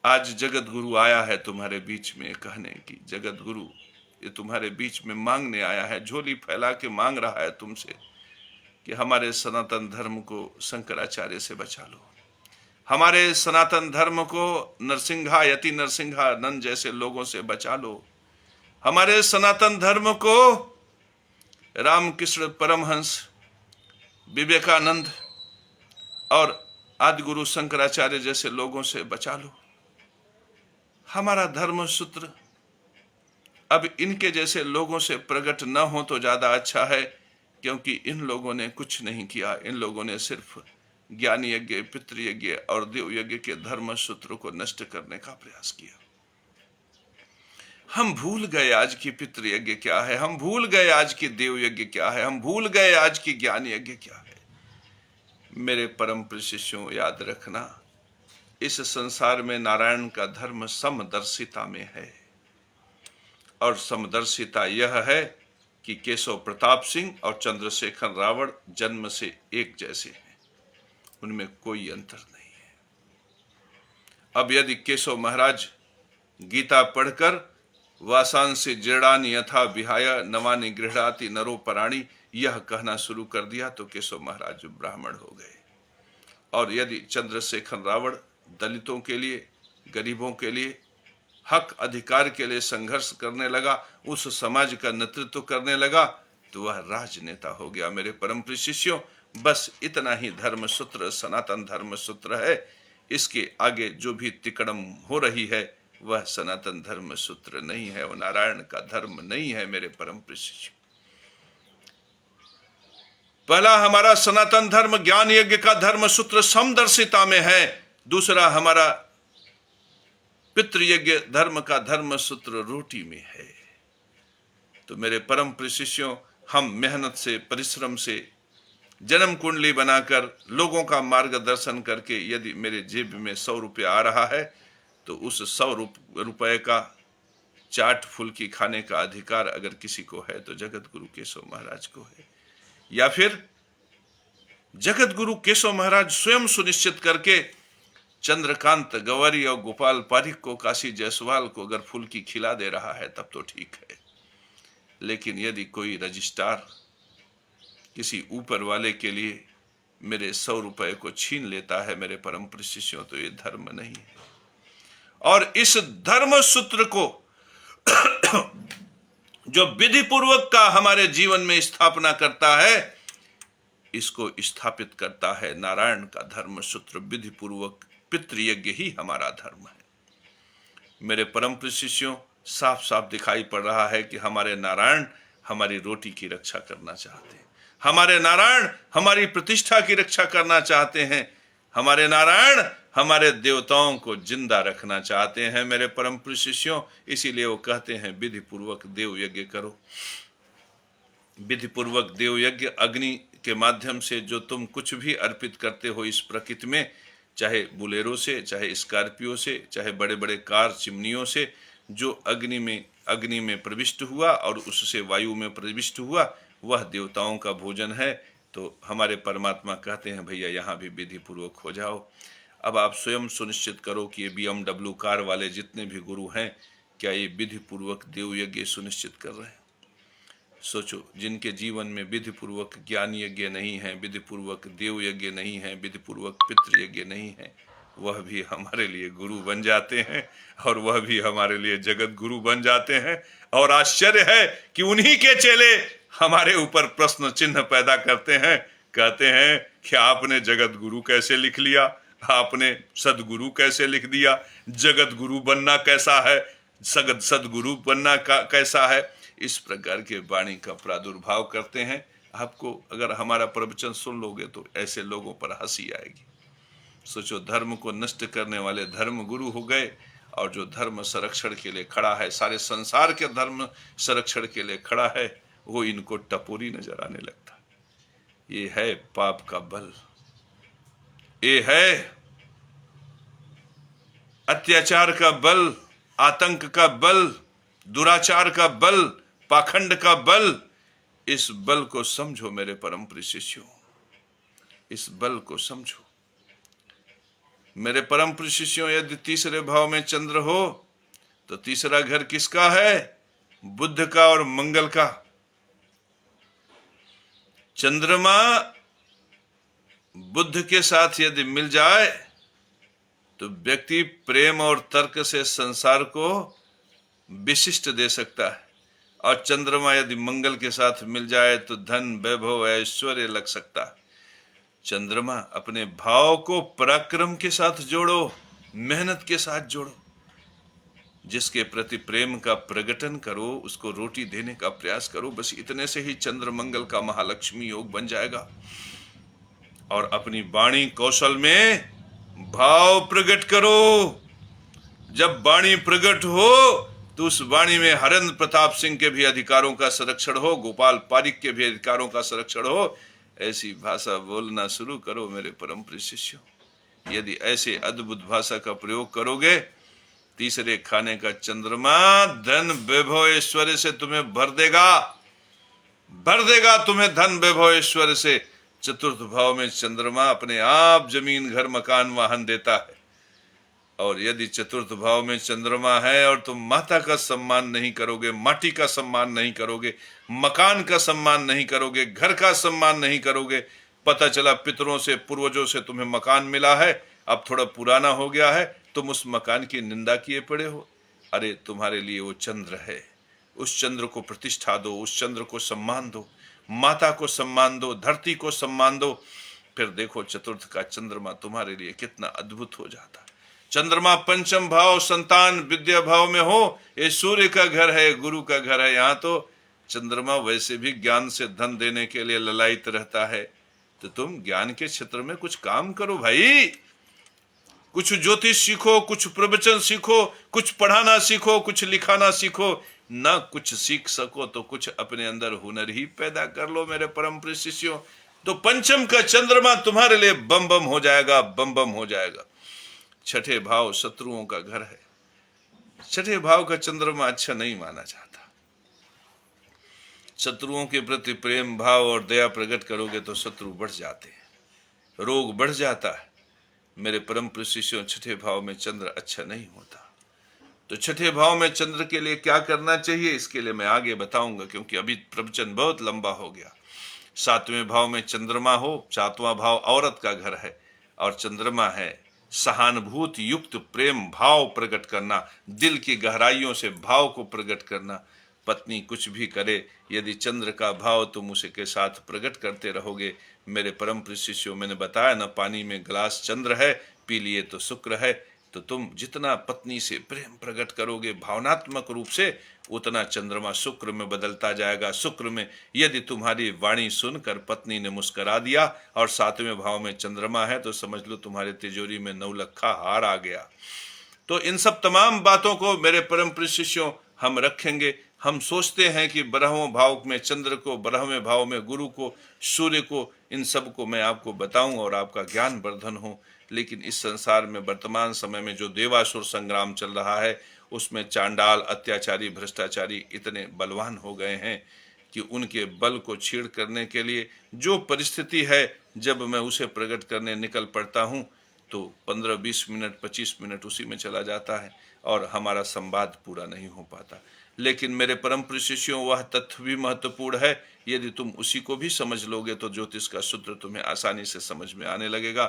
[SPEAKER 1] आज जगत गुरु आया है तुम्हारे बीच में कहने की, जगत गुरु ये तुम्हारे बीच में मांगने आया है, झोली फैला के मांग रहा है तुमसे कि हमारे सनातन धर्म को शंकराचार्य से बचा लो, हमारे सनातन धर्म को नरसिंहा, यति नरसिंहानंद जैसे लोगों से बचा लो, हमारे सनातन धर्म को रामकृष्ण परमहंस, विवेकानंद और आदि गुरु शंकराचार्य जैसे लोगों से बचा लो। हमारा धर्म सूत्र अब इनके जैसे लोगों से प्रकट न हो तो ज्यादा अच्छा है, क्योंकि इन लोगों ने कुछ नहीं किया। इन लोगों ने सिर्फ ज्ञान यज्ञ, पितृयज्ञ और देव यज्ञ के धर्म सूत्र को नष्ट करने का प्रयास किया। हम भूल गए आज की पितृयज्ञ क्या है, हम भूल गए आज की देव यज्ञ क्या है, हम भूल गए आज की ज्ञान यज्ञ क्या है। मेरे परम प्रिय शिष्यों, याद रखना, इस संसार में नारायण का धर्म समदर्शिता में है। और समदर्शिता यह है कि केशव प्रताप सिंह और चंद्रशेखर रावण जन्म से एक जैसे हैं, उनमें कोई अंतर नहीं है। अब यदि केशव महाराज गीता पढ़कर वासांसि जीर्णानि यथा विहाय नवानि गृह्णाति नरो पराणि यह कहना शुरू कर दिया तो केशव महाराज ब्राह्मण हो गए। और यदि चंद्रशेखर रावण दलितों के लिए, गरीबों के लिए, हक अधिकार के लिए संघर्ष करने लगा, उस समाज का नेतृत्व करने लगा, तो वह राजनेता हो गया। मेरे परम प्रिय शिष्यों, बस इतना ही धर्म सूत्र सनातन धर्म सूत्र है। इसके आगे जो भी तिकड़म हो रही है वह सनातन धर्म सूत्र नहीं है, वह नारायण का धर्म नहीं है। मेरे परम प्रिय शिष्यों, पहला हमारा सनातन धर्म ज्ञान यज्ञ का धर्म सूत्र समदर्शिता में है, दूसरा हमारा पितृयज्ञ धर्म का धर्म सूत्र रोटी में है। तो मेरे परम प्रिय शिष्यों, हम मेहनत से, परिश्रम से जन्म कुंडली बनाकर लोगों का मार्गदर्शन करके यदि मेरे जेब में 100 रुपया आ रहा है तो उस 100 रुपए का चाट फुल्की खाने का अधिकार अगर किसी को है तो जगत गुरु केशव महाराज को है, या फिर जगत गुरु केशव महाराज स्वयं सुनिश्चित करके चंद्रकांत गवारी और गोपाल पारिक को, काशी जायसवाल को अगर फुल्की खिला दे रहा है तब तो ठीक है। लेकिन यदि कोई रजिस्ट्रार किसी ऊपर वाले के लिए मेरे 100 रुपए को छीन लेता है, मेरे परम प्रिय शिष्यों, तो ये धर्म नहीं है। और इस धर्म सूत्र को जो विधि पूर्वक का हमारे जीवन में स्थापना करता है, इसको स्थापित करता है नारायण का धर्म सूत्र। विधि पूर्वक पितृयज्ञ ही हमारा धर्म है। मेरे परम प्रिय शिष्यों, साफ साफ दिखाई पड़ रहा है कि हमारे नारायण हमारी रोटी की रक्षा करना चाहते हैं, हमारे नारायण हमारी प्रतिष्ठा की रक्षा करना चाहते हैं, हमारे नारायण हमारे देवताओं को जिंदा रखना चाहते हैं। मेरे परम प्रिय शिष्यों, इसीलिए वो कहते हैं विधि पूर्वक देव यज्ञ करो। विधि पूर्वक देव यज्ञ अग्नि के माध्यम से जो तुम कुछ भी अर्पित करते हो इस प्रकृति में, चाहे बुलेरो से, चाहे स्कॉर्पियो से, चाहे बड़े बड़े कार चिमनियों से, जो अग्नि में प्रविष्ट हुआ और उससे वायु में प्रविष्ट हुआ, वह देवताओं का भोजन है। तो हमारे परमात्मा कहते हैं भैया यहाँ भी विधि पूर्वक हो जाओ। अब आप स्वयं सुनिश्चित करो कि ये BMW कार वाले जितने भी गुरु हैं, क्या ये विधि पूर्वक देव यज्ञ सुनिश्चित कर रहे हैं? सोचो, जिनके जीवन में विधि पूर्वक ज्ञान यज्ञ नहीं है, विधि पूर्वक देव यज्ञ नहीं है, विधि पूर्वक पितृ यज्ञ नहीं है, वह भी हमारे लिए गुरु बन जाते हैं और वह भी हमारे लिए जगत गुरु बन जाते हैं। और आश्चर्य है कि उन्हीं के चेले हमारे ऊपर प्रश्न चिन्ह पैदा करते हैं, कहते हैं कि आपने जगत गुरु कैसे लिख लिया, आपने सदगुरु कैसे लिख दिया, जगत गुरु बनना कैसा है, सदगुरु बनना कैसा है। इस प्रकार के वाणी का प्रादुर्भाव करते हैं। आपको अगर हमारा प्रवचन सुन लोगे तो ऐसे लोगों पर हंसी आएगी। सोचो, धर्म को नष्ट करने वाले धर्म गुरु हो गए, और जो धर्म संरक्षण के लिए खड़ा है, सारे संसार के धर्म संरक्षण के लिए खड़ा है, वो इनको टपोरी नजर आने लगता है। ये है पाप का बल, ये है अत्याचार का बल, आतंक का बल, दुराचार का बल, पाखंड का बल। इस बल को समझो मेरे परम प्रिय शिष्यों, इस बल को समझो मेरे परम प्रिय शिष्यों। यदि तीसरे भाव में चंद्र हो तो तीसरा घर किसका है? बुध का और मंगल का। चंद्रमा बुध के साथ यदि मिल जाए तो व्यक्ति प्रेम और तर्क से संसार को विशिष्ट दे सकता है, और चंद्रमा यदि मंगल के साथ मिल जाए तो धन, वैभव, ऐश्वर्य लग सकता है। चंद्रमा अपने भाव को पराक्रम के साथ जोड़ो, मेहनत के साथ जोड़ो। जिसके प्रति प्रेम का प्रकटन करो, उसको रोटी देने का प्रयास करो। बस इतने से ही चंद्र मंगल का महालक्ष्मी योग बन जाएगा। और अपनी वाणी कौशल में भाव प्रकट करो। जब वाणी प्रकट हो तो उस वाणी में हरेंद्र प्रताप सिंह के भी अधिकारों का संरक्षण हो, गोपाल पारिक के भी अधिकारों का संरक्षण हो। ऐसी भाषा बोलना शुरू करो मेरे परम प्रिय शिष्यों। यदि ऐसे अद्भुत भाषा का प्रयोग करोगे, तीसरे खाने का चंद्रमा धन वैभव ऐश्वर्य से तुम्हें भर देगा तुम्हें धन वैभव ऐश्वर्य से। चतुर्थ भाव में चंद्रमा अपने आप जमीन घर मकान वाहन देता है। और यदि चतुर्थ भाव में चंद्रमा है और तुम माता का सम्मान नहीं करोगे, माटी का सम्मान नहीं करोगे, मकान का सम्मान नहीं करोगे, घर का सम्मान नहीं करोगे, पता चला पितरों से पूर्वजों से तुम्हें मकान मिला है, अब थोड़ा पुराना हो गया है, तुम उस मकान की निंदा किए पड़े हो। अरे तुम्हारे लिए वो चंद्र है, उस चंद्र को प्रतिष्ठा दो, उस चंद्र को सम्मान दो, माता को सम्मान दो, धरती को सम्मान दो। फिर देखो चतुर्थ का चंद्रमा तुम्हारे लिए कितना अद्भुत हो जाता है। चंद्रमा पंचम भाव संतान विद्या भाव में हो, ये सूर्य का घर है, गुरु का घर है। यहाँ तो चंद्रमा वैसे भी ज्ञान से धन देने के लिए ललायित रहता है। तो तुम ज्ञान के क्षेत्र में कुछ काम करो भाई, कुछ ज्योतिष सीखो, कुछ प्रवचन सीखो, कुछ पढ़ाना सीखो, कुछ लिखाना सीखो। ना कुछ सीख सको तो कुछ अपने अंदर हुनर ही पैदा कर लो मेरे परम प्रिय शिष्यों। तो पंचम का चंद्रमा तुम्हारे लिए बम बम हो जाएगा, बम बम हो जाएगा। छठे भाव शत्रुओं का घर है। छठे भाव का चंद्रमा अच्छा नहीं माना जाता। शत्रुओं के प्रति प्रेम भाव और दया प्रकट करोगे तो शत्रु बढ़ जाते हैं, रोग बढ़ जाता है। मेरे परम प्रिय शिष्यों, छठे भाव में चंद्र अच्छा नहीं होता। तो छठे भाव में चंद्र के लिए क्या करना चाहिए, इसके लिए मैं आगे बताऊंगा, क्योंकि अभी प्रवचन बहुत लंबा हो गया। सातवें भाव में चंद्रमा हो, सातवां भाव औरत का घर है, और चंद्रमा है सहानुभूति युक्त प्रेम भाव प्रकट करना, दिल की गहराइयों से भाव को प्रकट करना। पत्नी कुछ भी करे, यदि चंद्र का भाव तुम उसे के साथ प्रकट करते रहोगे, मेरे परम प्रिय शिष्यों, मैंने बताया ना, पानी में गिलास चंद्र है, पी लिए तो शुक्र है। तो तुम जितना पत्नी से प्रेम प्रकट करोगे भावनात्मक रूप से, उतना चंद्रमा शुक्र में बदलता जाएगा। शुक्र में यदि तुम्हारी वाणी सुनकर पत्नी ने मुस्करा दिया और सातवें भाव में चंद्रमा है, तो समझ लो तुम्हारे तिजोरी में 9 लखा हार आ गया। तो इन सब तमाम बातों को मेरे परम प्रिय शिष्यों हम रखेंगे। हम सोचते हैं कि 12वें भाव में चंद्र को, 12वें भाव में गुरु को, सूर्य को, इन सब को मैं आपको बताऊं और आपका ज्ञान वर्धन हो। लेकिन इस संसार में वर्तमान समय में जो देवासुर संग्राम चल रहा है, उसमें चांडाल, अत्याचारी, भ्रष्टाचारी इतने बलवान हो गए हैं कि उनके बल को छीड़ करने के लिए जो परिस्थिति है, जब मैं उसे प्रकट करने निकल पड़ता हूं तो 15-20 मिनट, 25 मिनट उसी में चला जाता है और हमारा संवाद पूरा नहीं हो पाता। लेकिन मेरे परम प्रिय शिष्यों, वह तथ्य भी महत्वपूर्ण है। यदि तुम उसी को भी समझ लोगे तो ज्योतिष का सूत्र तुम्हें आसानी से समझ में आने लगेगा।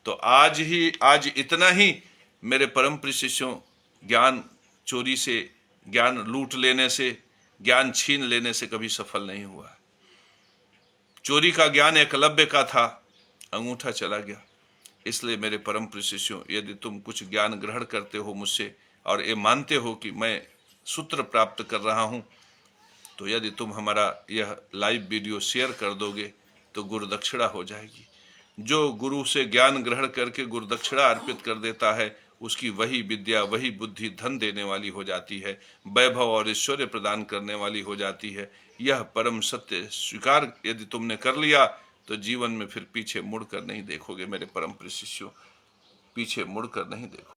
[SPEAKER 1] तो आज इतना ही मेरे परम प्रिय शिष्यों। ज्ञान चोरी से, ज्ञान लूट लेने से, ज्ञान छीन लेने से कभी सफल नहीं हुआ। चोरी का ज्ञान एकलव्य का था, अंगूठा चला गया। इसलिए मेरे परम प्रिय शिष्यों, यदि तुम कुछ ज्ञान ग्रहण करते हो मुझसे और ये मानते हो कि मैं सूत्र प्राप्त कर रहा हूं, तो यदि तुम हमारा यह लाइव वीडियो शेयर कर दोगे तो गुरुदक्षिणा हो जाएगी। जो गुरु से ज्ञान ग्रहण करके गुरुदक्षिणा अर्पित कर देता है, उसकी वही विद्या, वही बुद्धि धन देने वाली हो जाती है, वैभव और ऐश्वर्य प्रदान करने वाली हो जाती है। यह परम सत्य स्वीकार यदि तुमने कर लिया तो जीवन में फिर पीछे मुड़कर नहीं देखोगे मेरे परम प्रिय शिष्यों, पीछे मुड़कर नहीं देखो।